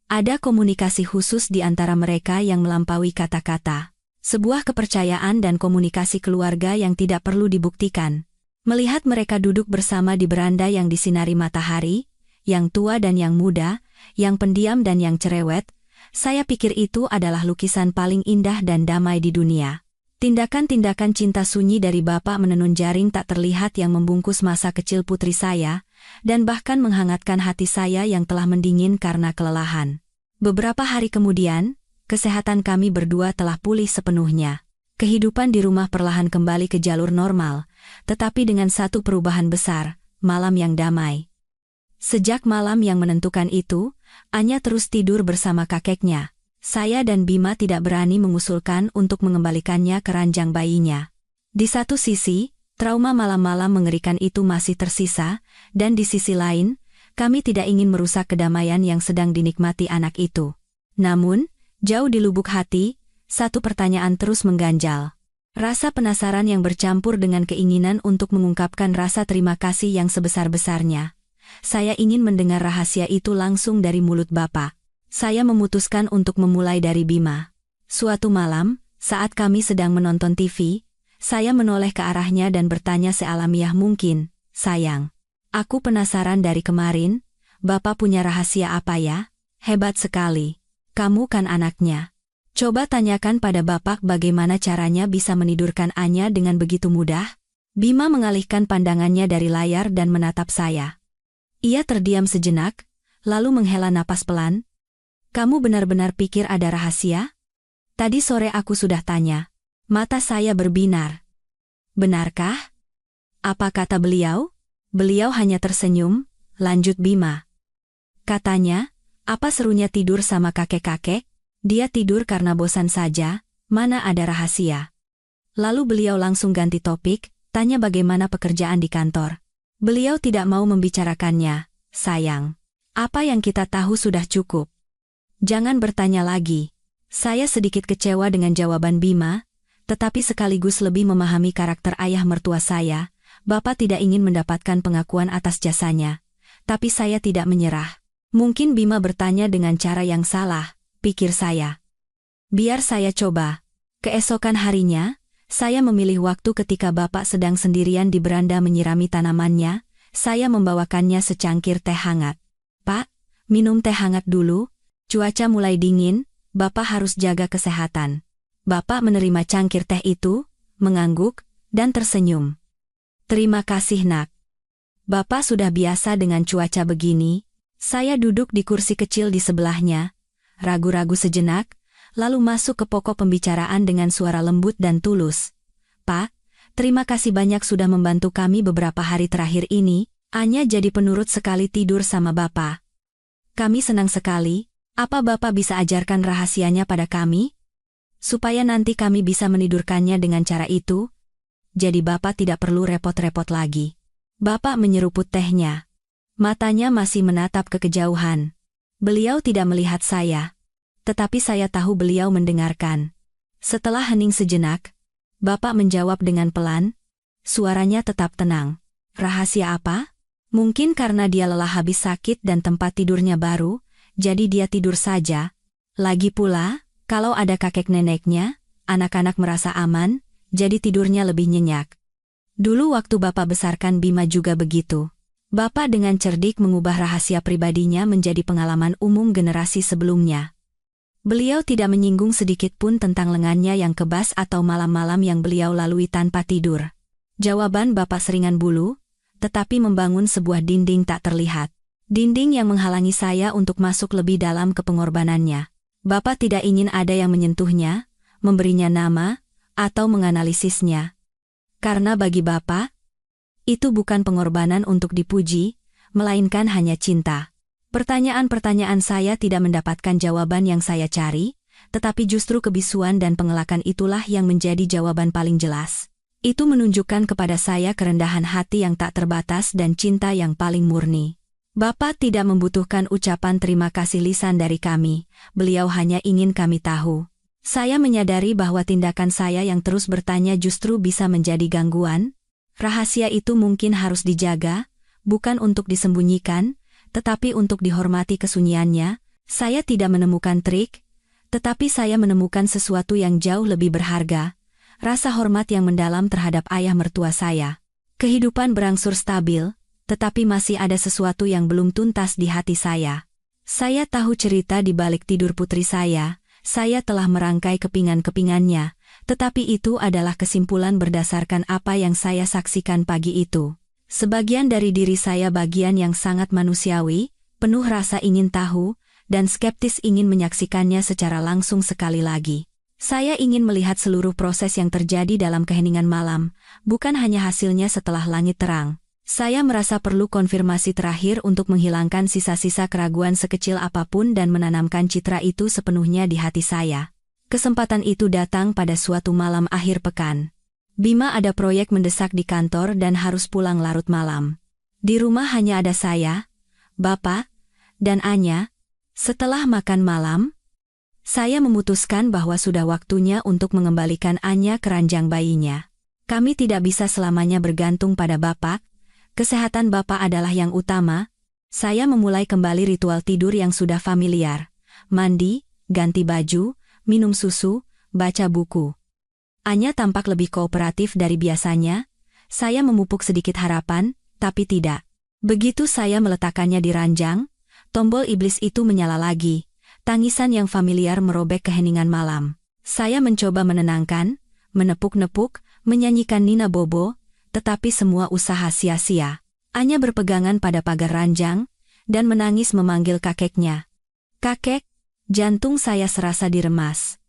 Ada komunikasi khusus di antara mereka yang melampaui kata-kata. Sebuah kepercayaan dan komunikasi keluarga yang tidak perlu dibuktikan. Melihat mereka duduk bersama di beranda yang disinari matahari, yang tua dan yang muda, yang pendiam dan yang cerewet, saya pikir itu adalah lukisan paling indah dan damai di dunia. Tindakan-tindakan cinta sunyi dari Bapak menenun jaring tak terlihat yang membungkus masa kecil putri saya, dan bahkan menghangatkan hati saya yang telah mendingin karena kelelahan. Beberapa hari kemudian, kesehatan kami berdua telah pulih sepenuhnya. Kehidupan di rumah perlahan kembali ke jalur normal, tetapi dengan satu perubahan besar, malam yang damai. Sejak malam yang menentukan itu, Anya terus tidur bersama kakeknya. Saya dan Bima tidak berani mengusulkan untuk mengembalikannya ke ranjang bayinya. Di satu sisi, trauma malam-malam mengerikan itu masih tersisa, dan di sisi lain, kami tidak ingin merusak kedamaian yang sedang dinikmati anak itu. Namun, jauh di lubuk hati, satu pertanyaan terus mengganjal. Rasa penasaran yang bercampur dengan keinginan untuk mengungkapkan rasa terima kasih yang sebesar-besarnya. Saya ingin mendengar rahasia itu langsung dari mulut Bapak. Saya memutuskan untuk memulai dari Bima. Suatu malam, saat kami sedang menonton TV, saya menoleh ke arahnya dan bertanya sealamiah mungkin, "Sayang, aku penasaran dari kemarin, Bapak punya rahasia apa ya? Hebat sekali." Kamu kan anaknya. Coba tanyakan pada bapak bagaimana caranya bisa menidurkan Anya dengan begitu mudah. Bima mengalihkan pandangannya dari layar dan menatap saya. Ia terdiam sejenak, lalu menghela napas pelan. Kamu benar-benar pikir ada rahasia? Tadi sore aku sudah tanya. Mata saya berbinar. Benarkah? Apa kata beliau? Beliau hanya tersenyum, lanjut Bima. Katanya, apa serunya tidur sama kakek-kakek? Dia tidur karena bosan saja, mana ada rahasia. Lalu beliau langsung ganti topik, tanya bagaimana pekerjaan di kantor. Beliau tidak mau membicarakannya, sayang. Apa yang kita tahu sudah cukup. Jangan bertanya lagi. Saya sedikit kecewa dengan jawaban Bima, tetapi sekaligus lebih memahami karakter ayah mertua saya. Bapak tidak ingin mendapatkan pengakuan atas jasanya. Tapi saya tidak menyerah. Mungkin Bima bertanya dengan cara yang salah, pikir saya. Biar saya coba. Keesokan harinya, saya memilih waktu ketika Bapak sedang sendirian di beranda menyirami tanamannya. Saya membawakannya secangkir teh hangat. Pak, minum teh hangat dulu. Cuaca mulai dingin, Bapak harus jaga kesehatan. Bapak menerima cangkir teh itu, mengangguk, dan tersenyum. Terima kasih nak. Bapak sudah biasa dengan cuaca begini. Saya duduk di kursi kecil di sebelahnya, ragu-ragu sejenak, lalu masuk ke pokok pembicaraan dengan suara lembut dan tulus. Pak, terima kasih banyak sudah membantu kami beberapa hari terakhir ini. Anya jadi penurut sekali tidur sama Bapak. Kami senang sekali. Apa Bapak bisa ajarkan rahasianya pada kami? Supaya nanti kami bisa menidurkannya dengan cara itu. Jadi Bapak tidak perlu repot-repot lagi. Bapak menyeruput tehnya. Matanya masih menatap ke kejauhan. Beliau tidak melihat saya. Tetapi saya tahu beliau mendengarkan. Setelah hening sejenak, Bapak menjawab dengan pelan. Suaranya tetap tenang. Rahasia apa? Mungkin karena dia lelah habis sakit dan tempat tidurnya baru, jadi dia tidur saja. Lagi pula, kalau ada kakek neneknya, anak-anak merasa aman, jadi tidurnya lebih nyenyak. Dulu waktu Bapak besarkan Bima juga begitu. Bapak dengan cerdik mengubah rahasia pribadinya menjadi pengalaman umum generasi sebelumnya. Beliau tidak menyinggung sedikit pun tentang lengannya yang kebas atau malam-malam yang beliau lalui tanpa tidur. Jawaban Bapak seringan bulu, tetapi membangun sebuah dinding tak terlihat. Dinding yang menghalangi saya untuk masuk lebih dalam ke pengorbanannya. Bapak tidak ingin ada yang menyentuhnya, memberinya nama, atau menganalisisnya. Karena bagi Bapak, itu bukan pengorbanan untuk dipuji, melainkan hanya cinta. Pertanyaan-pertanyaan saya tidak mendapatkan jawaban yang saya cari, tetapi justru kebisuan dan pengelakan itulah yang menjadi jawaban paling jelas. Itu menunjukkan kepada saya kerendahan hati yang tak terbatas dan cinta yang paling murni. Bapak tidak membutuhkan ucapan terima kasih lisan dari kami, beliau hanya ingin kami tahu. Saya menyadari bahwa tindakan saya yang terus bertanya justru bisa menjadi gangguan. Rahasia itu mungkin harus dijaga, bukan untuk disembunyikan, tetapi untuk dihormati kesunyiannya. Saya tidak menemukan trik, tetapi saya menemukan sesuatu yang jauh lebih berharga, rasa hormat yang mendalam terhadap ayah mertua saya. Kehidupan berangsur stabil, tetapi masih ada sesuatu yang belum tuntas di hati saya. Saya tahu cerita di balik tidur putri saya telah merangkai kepingan-kepingannya, tetapi itu adalah kesimpulan berdasarkan apa yang saya saksikan pagi itu. Sebagian dari diri saya bagian yang sangat manusiawi, penuh rasa ingin tahu, dan skeptis ingin menyaksikannya secara langsung sekali lagi. Saya ingin melihat seluruh proses yang terjadi dalam keheningan malam, bukan hanya hasilnya setelah langit terang. Saya merasa perlu konfirmasi terakhir untuk menghilangkan sisa-sisa keraguan sekecil apapun dan menanamkan citra itu sepenuhnya di hati saya. Kesempatan itu datang pada suatu malam akhir pekan. Bima ada proyek mendesak di kantor dan harus pulang larut malam. Di rumah hanya ada saya, Bapak, dan Anya. Setelah makan malam, saya memutuskan bahwa sudah waktunya untuk mengembalikan Anya ke ranjang bayinya. Kami tidak bisa selamanya bergantung pada Bapak. Kesehatan Bapak adalah yang utama. Saya memulai kembali ritual tidur yang sudah familiar. Mandi, ganti baju, minum susu, baca buku. Anya tampak lebih kooperatif dari biasanya. Saya memupuk sedikit harapan, tapi tidak. Begitu saya meletakkannya di ranjang, tombol iblis itu menyala lagi. Tangisan yang familiar merobek keheningan malam. Saya mencoba menenangkan, menepuk-nepuk, menyanyikan Nina Bobo, tetapi semua usaha sia-sia. Anya berpegangan pada pagar ranjang, dan menangis memanggil kakeknya. "Kakek!" Jantung saya serasa diremas.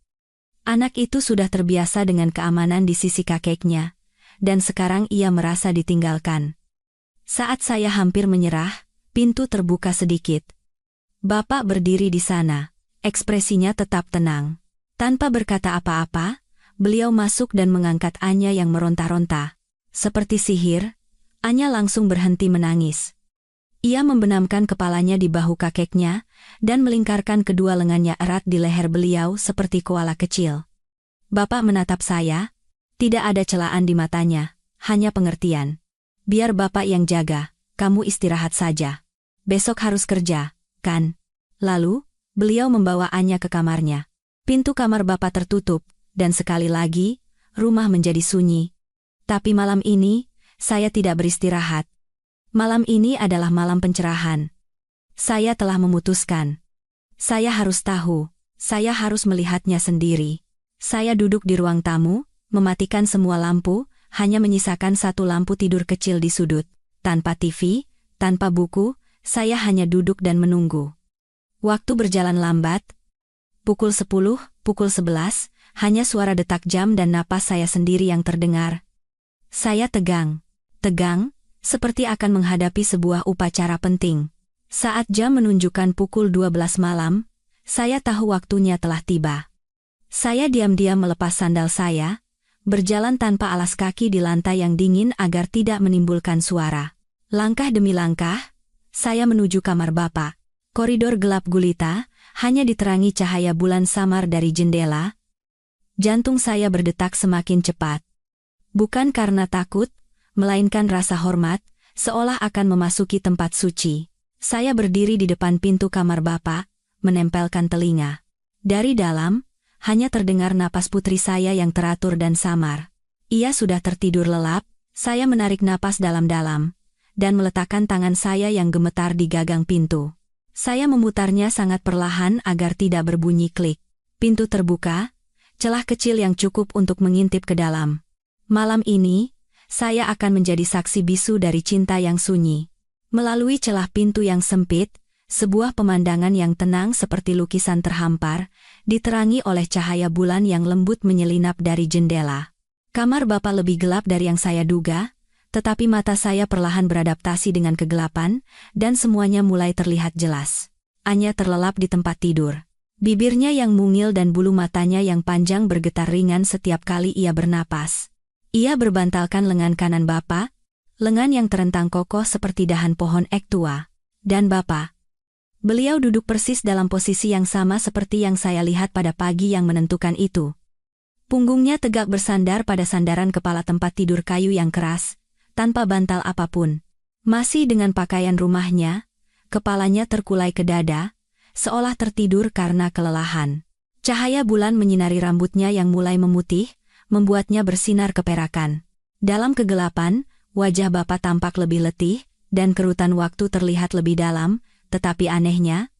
Anak itu sudah terbiasa dengan keamanan di sisi kakeknya, dan sekarang ia merasa ditinggalkan. Saat saya hampir menyerah, pintu terbuka sedikit. Bapak berdiri di sana, ekspresinya tetap tenang. Tanpa berkata apa-apa, beliau masuk dan mengangkat Anya yang meronta-ronta. Seperti sihir, Anya langsung berhenti menangis. Ia membenamkan kepalanya di bahu kakeknya, dan melingkarkan kedua lengannya erat di leher beliau seperti koala kecil. Bapak menatap saya, tidak ada celaan di matanya, hanya pengertian. "Biar bapak yang jaga, kamu istirahat saja. Besok harus kerja, kan?" Lalu, beliau membawa Anya ke kamarnya. Pintu kamar bapak tertutup, dan sekali lagi, rumah menjadi sunyi. Tapi malam ini, saya tidak beristirahat. Malam ini adalah malam pencerahan. Saya telah memutuskan. Saya harus tahu, saya harus melihatnya sendiri. Saya duduk di ruang tamu, mematikan semua lampu, hanya menyisakan satu lampu tidur kecil di sudut. Tanpa TV, tanpa buku, saya hanya duduk dan menunggu. Waktu berjalan lambat. Pukul 10, pukul 11, hanya suara detak jam dan napas saya sendiri yang terdengar. Saya tegang, seperti akan menghadapi sebuah upacara penting. Saat jam menunjukkan pukul 12 malam, saya tahu waktunya telah tiba. Saya diam-diam melepas sandal saya, berjalan tanpa alas kaki di lantai yang dingin agar tidak menimbulkan suara. Langkah demi langkah, saya menuju kamar bapak. Koridor gelap gulita, hanya diterangi cahaya bulan samar dari jendela. Jantung saya berdetak semakin cepat. Bukan karena takut, melainkan rasa hormat, seolah akan memasuki tempat suci. Saya berdiri di depan pintu kamar bapak, menempelkan telinga. Dari dalam, hanya terdengar napas putri saya yang teratur dan samar. Ia sudah tertidur lelap, saya menarik napas dalam-dalam, dan meletakkan tangan saya yang gemetar di gagang pintu. Saya memutarnya sangat perlahan agar tidak berbunyi klik. Pintu terbuka, celah kecil yang cukup untuk mengintip ke dalam. Malam ini, saya akan menjadi saksi bisu dari cinta yang sunyi. Melalui celah pintu yang sempit, sebuah pemandangan yang tenang seperti lukisan terhampar, diterangi oleh cahaya bulan yang lembut menyelinap dari jendela. Kamar bapak lebih gelap dari yang saya duga, tetapi mata saya perlahan beradaptasi dengan kegelapan, dan semuanya mulai terlihat jelas. Anya terlelap di tempat tidur. Bibirnya yang mungil dan bulu matanya yang panjang bergetar ringan setiap kali ia bernapas. Ia berbantalkan lengan kanan bapak, lengan yang terentang kokoh seperti dahan pohon ek tua. Dan bapak. Beliau duduk persis dalam posisi yang sama seperti yang saya lihat pada pagi yang menentukan itu. Punggungnya tegak bersandar pada sandaran kepala tempat tidur kayu yang keras, tanpa bantal apapun. Masih dengan pakaian rumahnya, kepalanya terkulai ke dada, seolah tertidur karena kelelahan. Cahaya bulan menyinari rambutnya yang mulai memutih, membuatnya bersinar keperakan. Dalam kegelapan, wajah bapak tampak lebih letih, dan kerutan waktu terlihat lebih dalam, tetapi anehnya,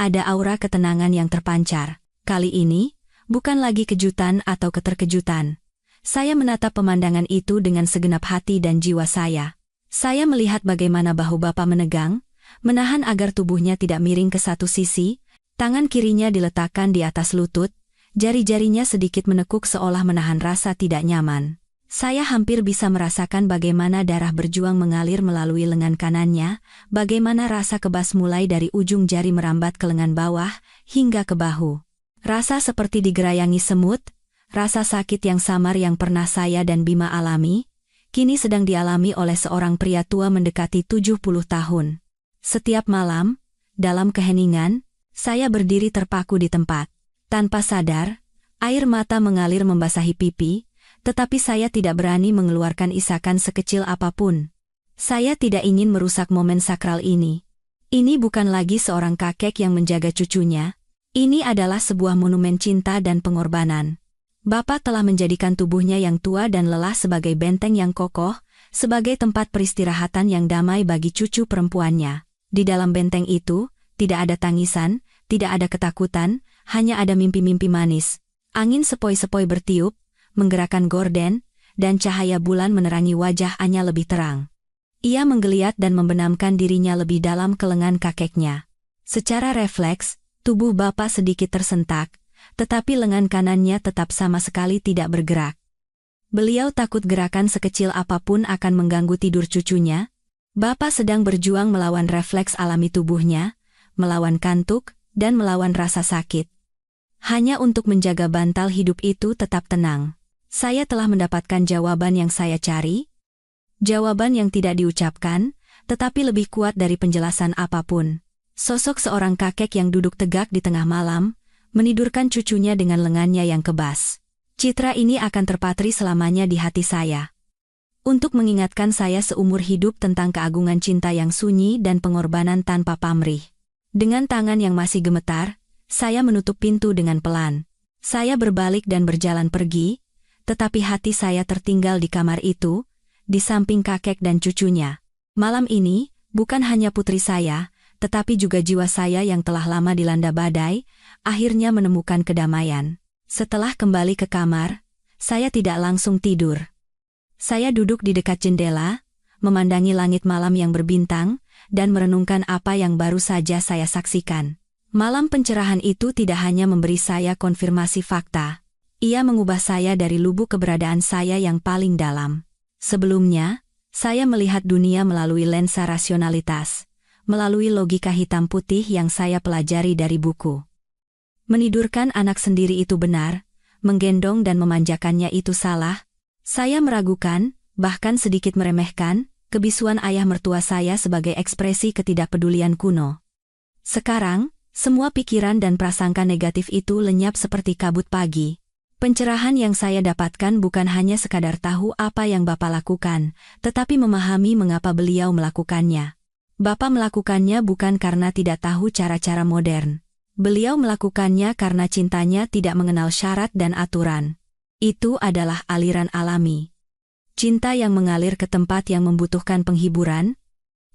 ada aura ketenangan yang terpancar. Kali ini, bukan lagi kejutan atau keterkejutan. Saya menatap pemandangan itu dengan segenap hati dan jiwa saya. Saya melihat bagaimana bahu bapak menegang, menahan agar tubuhnya tidak miring ke satu sisi, tangan kirinya diletakkan di atas lutut, jari-jarinya sedikit menekuk seolah menahan rasa tidak nyaman. Saya hampir bisa merasakan bagaimana darah berjuang mengalir melalui lengan kanannya, bagaimana rasa kebas mulai dari ujung jari merambat ke lengan bawah, hingga ke bahu. Rasa seperti digerayangi semut, rasa sakit yang samar yang pernah saya dan Bima alami, kini sedang dialami oleh seorang pria tua mendekati 70 tahun. Setiap malam, dalam keheningan, saya berdiri terpaku di tempat. Tanpa sadar, air mata mengalir membasahi pipi, tetapi saya tidak berani mengeluarkan isakan sekecil apapun. Saya tidak ingin merusak momen sakral ini. Ini bukan lagi seorang kakek yang menjaga cucunya. Ini adalah sebuah monumen cinta dan pengorbanan. Bapak telah menjadikan tubuhnya yang tua dan lelah sebagai benteng yang kokoh, sebagai tempat peristirahatan yang damai bagi cucu perempuannya. Di dalam benteng itu, tidak ada tangisan, tidak ada ketakutan, hanya ada mimpi-mimpi manis. Angin sepoi-sepoi bertiup, menggerakkan gorden, dan cahaya bulan menerangi wajah Anya lebih terang. Ia menggeliat dan membenamkan dirinya lebih dalam ke lengan kakeknya. Secara refleks, tubuh Bapak sedikit tersentak, tetapi lengan kanannya tetap sama sekali tidak bergerak. Beliau takut gerakan sekecil apapun akan mengganggu tidur cucunya. Bapak sedang berjuang melawan refleks alami tubuhnya, melawan kantuk, dan melawan rasa sakit. Hanya untuk menjaga bantal hidup itu tetap tenang. Saya telah mendapatkan jawaban yang saya cari. Jawaban yang tidak diucapkan, tetapi lebih kuat dari penjelasan apapun. Sosok seorang kakek yang duduk tegak di tengah malam, menidurkan cucunya dengan lengannya yang kebas. Citra ini akan terpatri selamanya di hati saya. Untuk mengingatkan saya seumur hidup tentang keagungan cinta yang sunyi dan pengorbanan tanpa pamrih. Dengan tangan yang masih gemetar, saya menutup pintu dengan pelan. Saya berbalik dan berjalan pergi, tetapi hati saya tertinggal di kamar itu, di samping kakek dan cucunya. Malam ini, bukan hanya putri saya, tetapi juga jiwa saya yang telah lama dilanda badai, akhirnya menemukan kedamaian. Setelah kembali ke kamar, saya tidak langsung tidur. Saya duduk di dekat jendela, memandangi langit malam yang berbintang, dan merenungkan apa yang baru saja saya saksikan. Malam pencerahan itu tidak hanya memberi saya konfirmasi fakta, ia mengubah saya dari lubuk keberadaan saya yang paling dalam. Sebelumnya, saya melihat dunia melalui lensa rasionalitas, melalui logika hitam putih yang saya pelajari dari buku. Menidurkan anak sendiri itu benar, menggendong dan memanjakannya itu salah. Saya meragukan, bahkan sedikit meremehkan, kebisuan ayah mertua saya sebagai ekspresi ketidakpedulian kuno. Sekarang, semua pikiran dan prasangka negatif itu lenyap seperti kabut pagi. Pencerahan yang saya dapatkan bukan hanya sekadar tahu apa yang Bapak lakukan, tetapi memahami mengapa beliau melakukannya. Bapak melakukannya bukan karena tidak tahu cara-cara modern. Beliau melakukannya karena cintanya tidak mengenal syarat dan aturan. Itu adalah aliran alami. Cinta yang mengalir ke tempat yang membutuhkan penghiburan,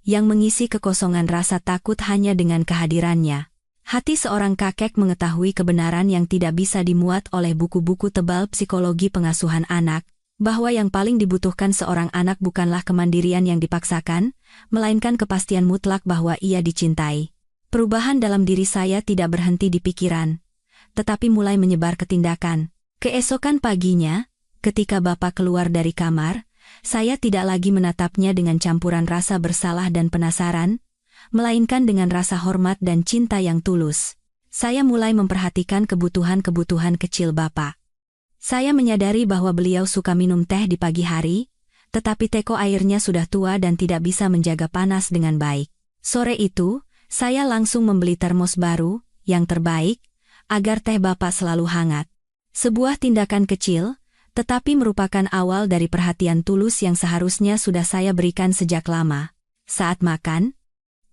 yang mengisi kekosongan rasa takut hanya dengan kehadirannya. Hati seorang kakek mengetahui kebenaran yang tidak bisa dimuat oleh buku-buku tebal psikologi pengasuhan anak, bahwa yang paling dibutuhkan seorang anak bukanlah kemandirian yang dipaksakan, melainkan kepastian mutlak bahwa ia dicintai. Perubahan dalam diri saya tidak berhenti di pikiran, tetapi mulai menyebar ke tindakan. Keesokan paginya, ketika Bapak keluar dari kamar, saya tidak lagi menatapnya dengan campuran rasa bersalah dan penasaran, melainkan dengan rasa hormat dan cinta yang tulus. Saya mulai memperhatikan kebutuhan-kebutuhan kecil Bapak. Saya menyadari bahwa beliau suka minum teh di pagi hari, tetapi teko airnya sudah tua dan tidak bisa menjaga panas dengan baik. Sore itu, saya langsung membeli termos baru, yang terbaik, agar teh Bapak selalu hangat. Sebuah tindakan kecil, tetapi merupakan awal dari perhatian tulus yang seharusnya sudah saya berikan sejak lama. Saat makan,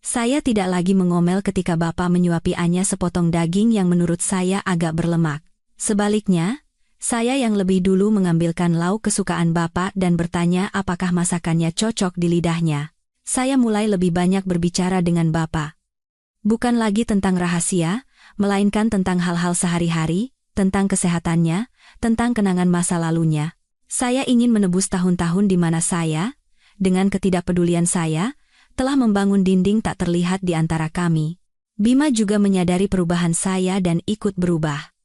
saya tidak lagi mengomel ketika Bapak menyuapi Anya sepotong daging yang menurut saya agak berlemak. Sebaliknya, saya yang lebih dulu mengambilkan lauk kesukaan Bapak dan bertanya apakah masakannya cocok di lidahnya. Saya mulai lebih banyak berbicara dengan Bapak. Bukan lagi tentang rahasia, melainkan tentang hal-hal sehari-hari, tentang kesehatannya, tentang kenangan masa lalunya. Saya ingin menebus tahun-tahun di mana saya, dengan ketidakpedulian saya, telah membangun dinding tak terlihat di antara kami. Bima juga menyadari perubahan saya dan ikut berubah.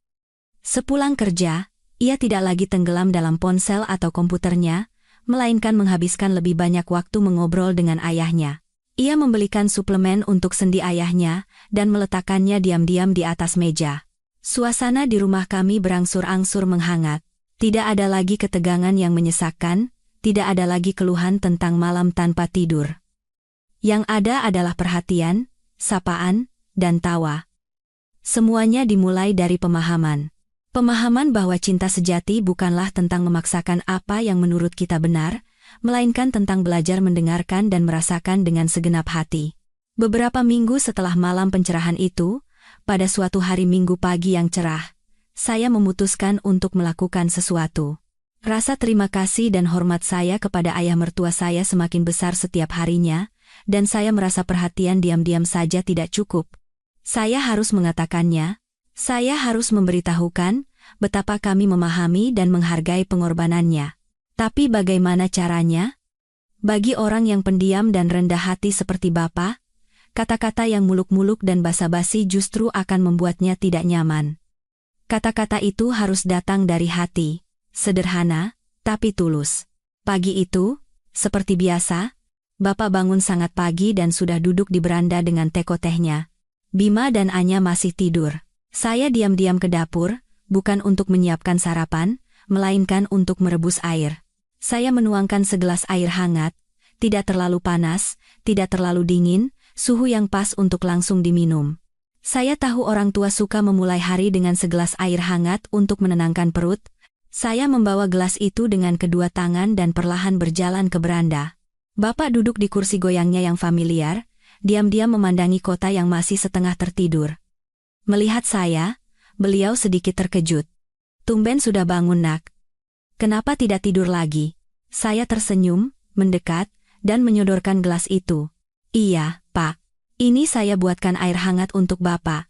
Sepulang kerja, ia tidak lagi tenggelam dalam ponsel atau komputernya, melainkan menghabiskan lebih banyak waktu mengobrol dengan ayahnya. Ia membelikan suplemen untuk sendi ayahnya dan meletakkannya diam-diam di atas meja. Suasana di rumah kami berangsur-angsur menghangat. Tidak ada lagi ketegangan yang menyesakkan, tidak ada lagi keluhan tentang malam tanpa tidur. Yang ada adalah perhatian, sapaan, dan tawa. Semuanya dimulai dari pemahaman. Pemahaman bahwa cinta sejati bukanlah tentang memaksakan apa yang menurut kita benar, melainkan tentang belajar mendengarkan dan merasakan dengan segenap hati. Beberapa minggu setelah malam pencerahan itu, pada suatu hari Minggu pagi yang cerah, saya memutuskan untuk melakukan sesuatu. Rasa terima kasih dan hormat saya kepada ayah mertua saya semakin besar setiap harinya, dan saya merasa perhatian diam-diam saja tidak cukup. Saya harus mengatakannya. Saya harus memberitahukan betapa kami memahami dan menghargai pengorbanannya. Tapi bagaimana caranya? Bagi orang yang pendiam dan rendah hati seperti Bapak, kata-kata yang muluk-muluk dan basa-basi justru akan membuatnya tidak nyaman. Kata-kata itu harus datang dari hati, sederhana, tapi tulus. Pagi itu, seperti biasa, Bapak bangun sangat pagi dan sudah duduk di beranda dengan teko tehnya. Bima dan Anya masih tidur. Saya diam-diam ke dapur, bukan untuk menyiapkan sarapan, melainkan untuk merebus air. Saya menuangkan segelas air hangat, tidak terlalu panas, tidak terlalu dingin, suhu yang pas untuk langsung diminum. Saya tahu orang tua suka memulai hari dengan segelas air hangat untuk menenangkan perut. Saya membawa gelas itu dengan kedua tangan dan perlahan berjalan ke beranda. Bapak duduk di kursi goyangnya yang familiar, diam-diam memandangi kota yang masih setengah tertidur. Melihat saya, beliau sedikit terkejut. "Tumben sudah bangun, Nak. Kenapa tidak tidur lagi?" Saya tersenyum, mendekat, dan menyodorkan gelas itu. "Iya, Pak. Ini saya buatkan air hangat untuk Bapak.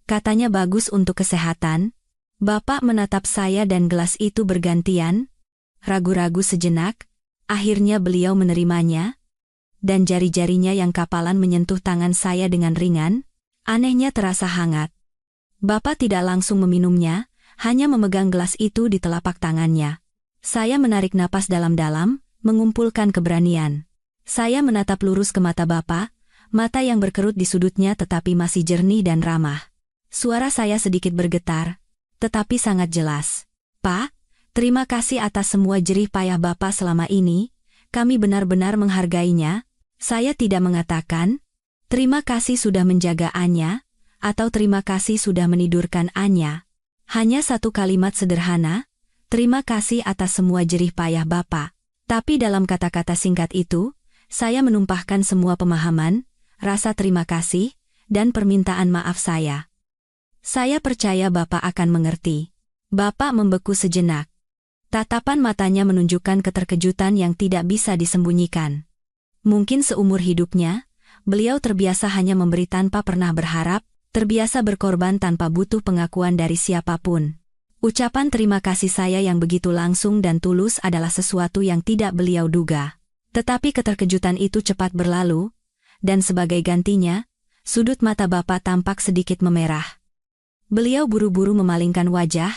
Katanya bagus untuk kesehatan." Bapak menatap saya dan gelas itu bergantian. Ragu-ragu sejenak, akhirnya beliau menerimanya. Dan jari-jarinya yang kapalan menyentuh tangan saya dengan ringan. Anehnya terasa hangat. Bapak tidak langsung meminumnya, hanya memegang gelas itu di telapak tangannya. Saya menarik napas dalam-dalam, mengumpulkan keberanian. Saya menatap lurus ke mata Bapak, mata yang berkerut di sudutnya tetapi masih jernih dan ramah. Suara saya sedikit bergetar, tetapi sangat jelas. "Pak, terima kasih atas semua jerih payah Bapak selama ini, kami benar-benar menghargainya." Saya tidak mengatakan, "Terima kasih sudah menjaga Anya," atau "Terima kasih sudah menidurkan Anya." Hanya satu kalimat sederhana, "Terima kasih atas semua jerih payah Bapak." Tapi dalam kata-kata singkat itu, saya menumpahkan semua pemahaman, rasa terima kasih, dan permintaan maaf saya. Saya percaya Bapak akan mengerti. Bapak membeku sejenak. Tatapan matanya menunjukkan keterkejutan yang tidak bisa disembunyikan. Mungkin seumur hidupnya, beliau terbiasa hanya memberi tanpa pernah berharap, terbiasa berkorban tanpa butuh pengakuan dari siapapun. Ucapan terima kasih saya yang begitu langsung dan tulus adalah sesuatu yang tidak beliau duga. Tetapi keterkejutan itu cepat berlalu, dan sebagai gantinya, sudut mata Bapak tampak sedikit memerah. Beliau buru-buru memalingkan wajah,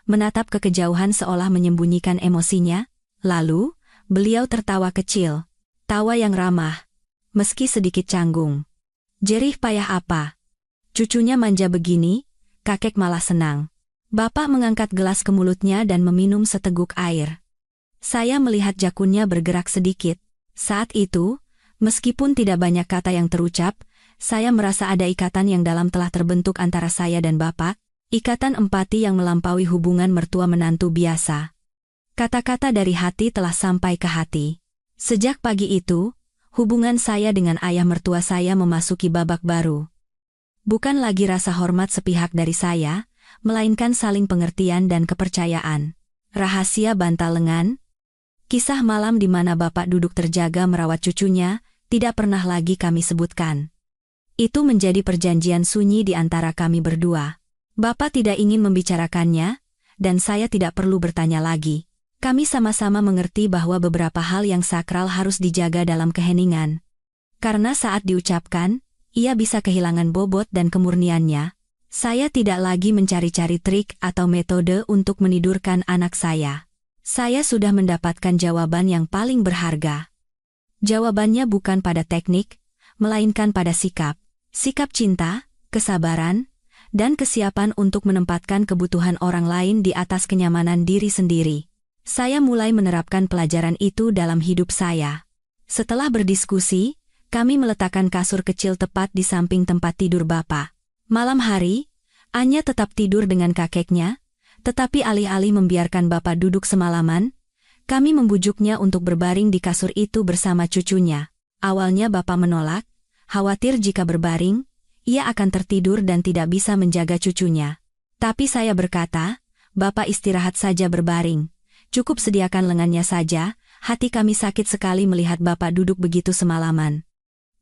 menatap ke kejauhan seolah menyembunyikan emosinya, lalu, beliau tertawa kecil. Tawa yang ramah, meski sedikit canggung. "Jerih payah apa? Cucunya manja begini, kakek malah senang." Bapak mengangkat gelas ke mulutnya dan meminum seteguk air. Saya melihat jakunnya bergerak sedikit. Saat itu, meskipun tidak banyak kata yang terucap, saya merasa ada ikatan yang dalam telah terbentuk antara saya dan Bapak, ikatan empati yang melampaui hubungan mertua-menantu biasa. Kata-kata dari hati telah sampai ke hati. Sejak pagi itu, hubungan saya dengan ayah mertua saya memasuki babak baru. Bukan lagi rasa hormat sepihak dari saya, melainkan saling pengertian dan kepercayaan. Rahasia bantal lengan. Kisah malam di mana Bapak duduk terjaga merawat cucunya, tidak pernah lagi kami sebutkan. Itu menjadi perjanjian sunyi di antara kami berdua. Bapak tidak ingin membicarakannya, dan saya tidak perlu bertanya lagi. Kami sama-sama mengerti bahwa beberapa hal yang sakral harus dijaga dalam keheningan. Karena saat diucapkan, ia bisa kehilangan bobot dan kemurniannya. Saya tidak lagi mencari-cari trik atau metode untuk menidurkan anak saya. Saya sudah mendapatkan jawaban yang paling berharga. Jawabannya bukan pada teknik, melainkan pada sikap. Sikap cinta, kesabaran, dan kesiapan untuk menempatkan kebutuhan orang lain di atas kenyamanan diri sendiri. Saya mulai menerapkan pelajaran itu dalam hidup saya. Setelah berdiskusi, kami meletakkan kasur kecil tepat di samping tempat tidur Bapak. Malam hari, Anya tetap tidur dengan kakeknya, tetapi alih-alih membiarkan Bapak duduk semalaman, kami membujuknya untuk berbaring di kasur itu bersama cucunya. Awalnya Bapak menolak, khawatir jika berbaring, ia akan tertidur dan tidak bisa menjaga cucunya. Tapi saya berkata, "Bapak istirahat saja berbaring. Cukup sediakan lengannya saja." Hati kami sakit sekali melihat Bapak duduk begitu semalaman.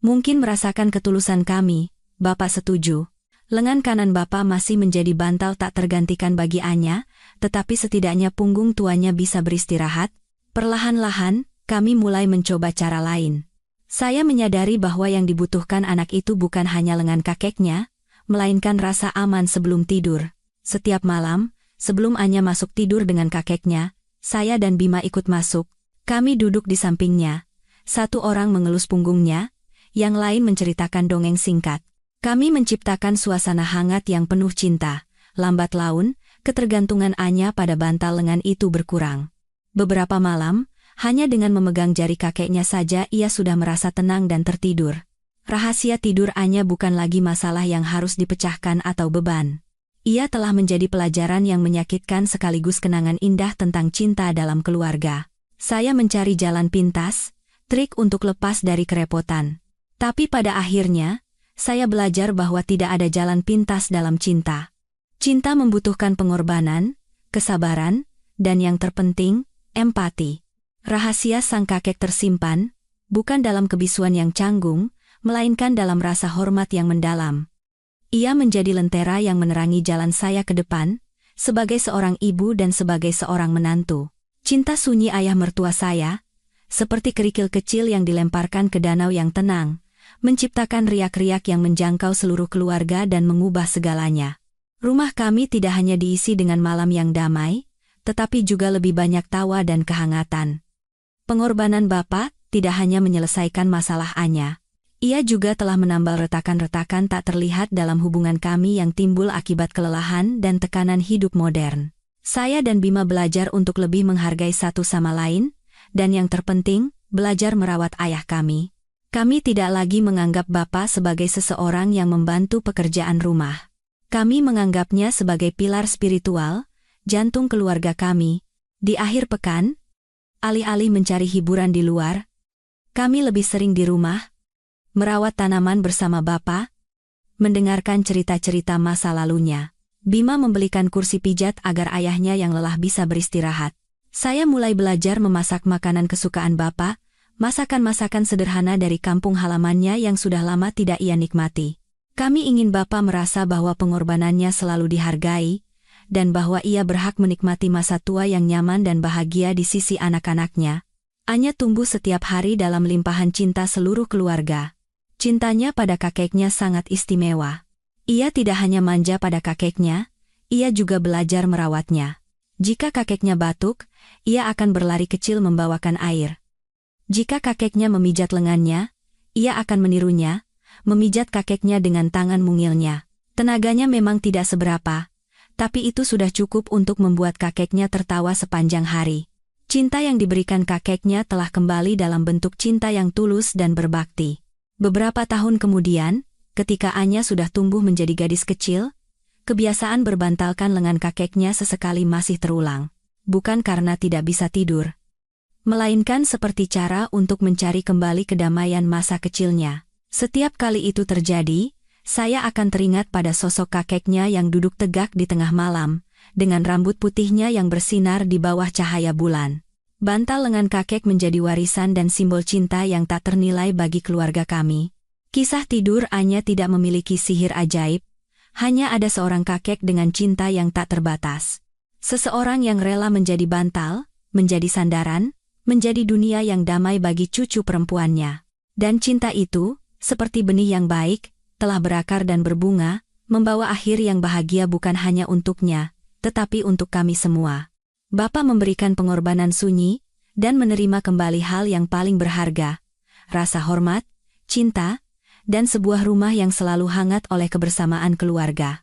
Mungkin merasakan ketulusan kami, Bapak setuju. Lengan kanan Bapak masih menjadi bantal tak tergantikan bagi Anya, tetapi setidaknya punggung tuanya bisa beristirahat. Perlahan-lahan, kami mulai mencoba cara lain. Saya menyadari bahwa yang dibutuhkan anak itu bukan hanya lengan kakeknya, melainkan rasa aman sebelum tidur. Setiap malam, sebelum Anya masuk tidur dengan kakeknya, saya dan Bima ikut masuk. Kami duduk di sampingnya. Satu orang mengelus punggungnya, yang lain menceritakan dongeng singkat. Kami menciptakan suasana hangat yang penuh cinta. Lambat laun, ketergantungan Anya pada bantal lengan itu berkurang. Beberapa malam, hanya dengan memegang jari kakeknya saja ia sudah merasa tenang dan tertidur. Rahasia tidur Anya bukan lagi masalah yang harus dipecahkan atau beban. Ia telah menjadi pelajaran yang menyakitkan sekaligus kenangan indah tentang cinta dalam keluarga. Saya mencari jalan pintas, trik untuk lepas dari kerepotan. Tapi pada akhirnya, saya belajar bahwa tidak ada jalan pintas dalam cinta. Cinta membutuhkan pengorbanan, kesabaran, dan yang terpenting, empati. Rahasia sang kakek tersimpan, bukan dalam kebisuan yang canggung, melainkan dalam rasa hormat yang mendalam. Ia menjadi lentera yang menerangi jalan saya ke depan, sebagai seorang ibu dan sebagai seorang menantu. Cinta sunyi ayah mertua saya, seperti kerikil kecil yang dilemparkan ke danau yang tenang, menciptakan riak-riak yang menjangkau seluruh keluarga dan mengubah segalanya. Rumah kami tidak hanya diisi dengan malam yang damai, tetapi juga lebih banyak tawa dan kehangatan. Pengorbanan Bapak tidak hanya menyelesaikan masalah Anya. Ia juga telah menambal retakan-retakan tak terlihat dalam hubungan kami yang timbul akibat kelelahan dan tekanan hidup modern. Saya dan Bima belajar untuk lebih menghargai satu sama lain, dan yang terpenting, belajar merawat ayah kami. Kami tidak lagi menganggap Bapak sebagai seseorang yang membantu pekerjaan rumah. Kami menganggapnya sebagai pilar spiritual, jantung keluarga kami. Di akhir pekan, alih-alih mencari hiburan di luar, kami lebih sering di rumah, merawat tanaman bersama Bapak, mendengarkan cerita-cerita masa lalunya. Bima membelikan kursi pijat agar ayahnya yang lelah bisa beristirahat. Saya mulai belajar memasak makanan kesukaan Bapak, masakan-masakan sederhana dari kampung halamannya yang sudah lama tidak ia nikmati. Kami ingin Bapak merasa bahwa pengorbanannya selalu dihargai, dan bahwa ia berhak menikmati masa tua yang nyaman dan bahagia di sisi anak-anaknya. Anya tumbuh setiap hari dalam limpahan cinta seluruh keluarga. Cintanya pada kakeknya sangat istimewa. Ia tidak hanya manja pada kakeknya, ia juga belajar merawatnya. Jika kakeknya batuk, ia akan berlari kecil membawakan air. Jika kakeknya memijat lengannya, ia akan menirunya, memijat kakeknya dengan tangan mungilnya. Tenaganya memang tidak seberapa, tapi itu sudah cukup untuk membuat kakeknya tertawa sepanjang hari. Cinta yang diberikan kakeknya telah kembali dalam bentuk cinta yang tulus dan berbakti. Beberapa tahun kemudian, ketika Anya sudah tumbuh menjadi gadis kecil, kebiasaan berbantalkan lengan kakeknya sesekali masih terulang. Bukan karena tidak bisa tidur, melainkan seperti cara untuk mencari kembali kedamaian masa kecilnya. Setiap kali itu terjadi, saya akan teringat pada sosok kakeknya yang duduk tegak di tengah malam, dengan rambut putihnya yang bersinar di bawah cahaya bulan. Bantal lengan kakek menjadi warisan dan simbol cinta yang tak ternilai bagi keluarga kami. Kisah tidur Anya tidak memiliki sihir ajaib, hanya ada seorang kakek dengan cinta yang tak terbatas. Seseorang yang rela menjadi bantal, menjadi sandaran, menjadi dunia yang damai bagi cucu perempuannya. Dan cinta itu, seperti benih yang baik, telah berakar dan berbunga, membawa akhir yang bahagia bukan hanya untuknya, tetapi untuk kami semua. Bapa memberikan pengorbanan sunyi, dan menerima kembali hal yang paling berharga, rasa hormat, cinta, dan sebuah rumah yang selalu hangat oleh kebersamaan keluarga.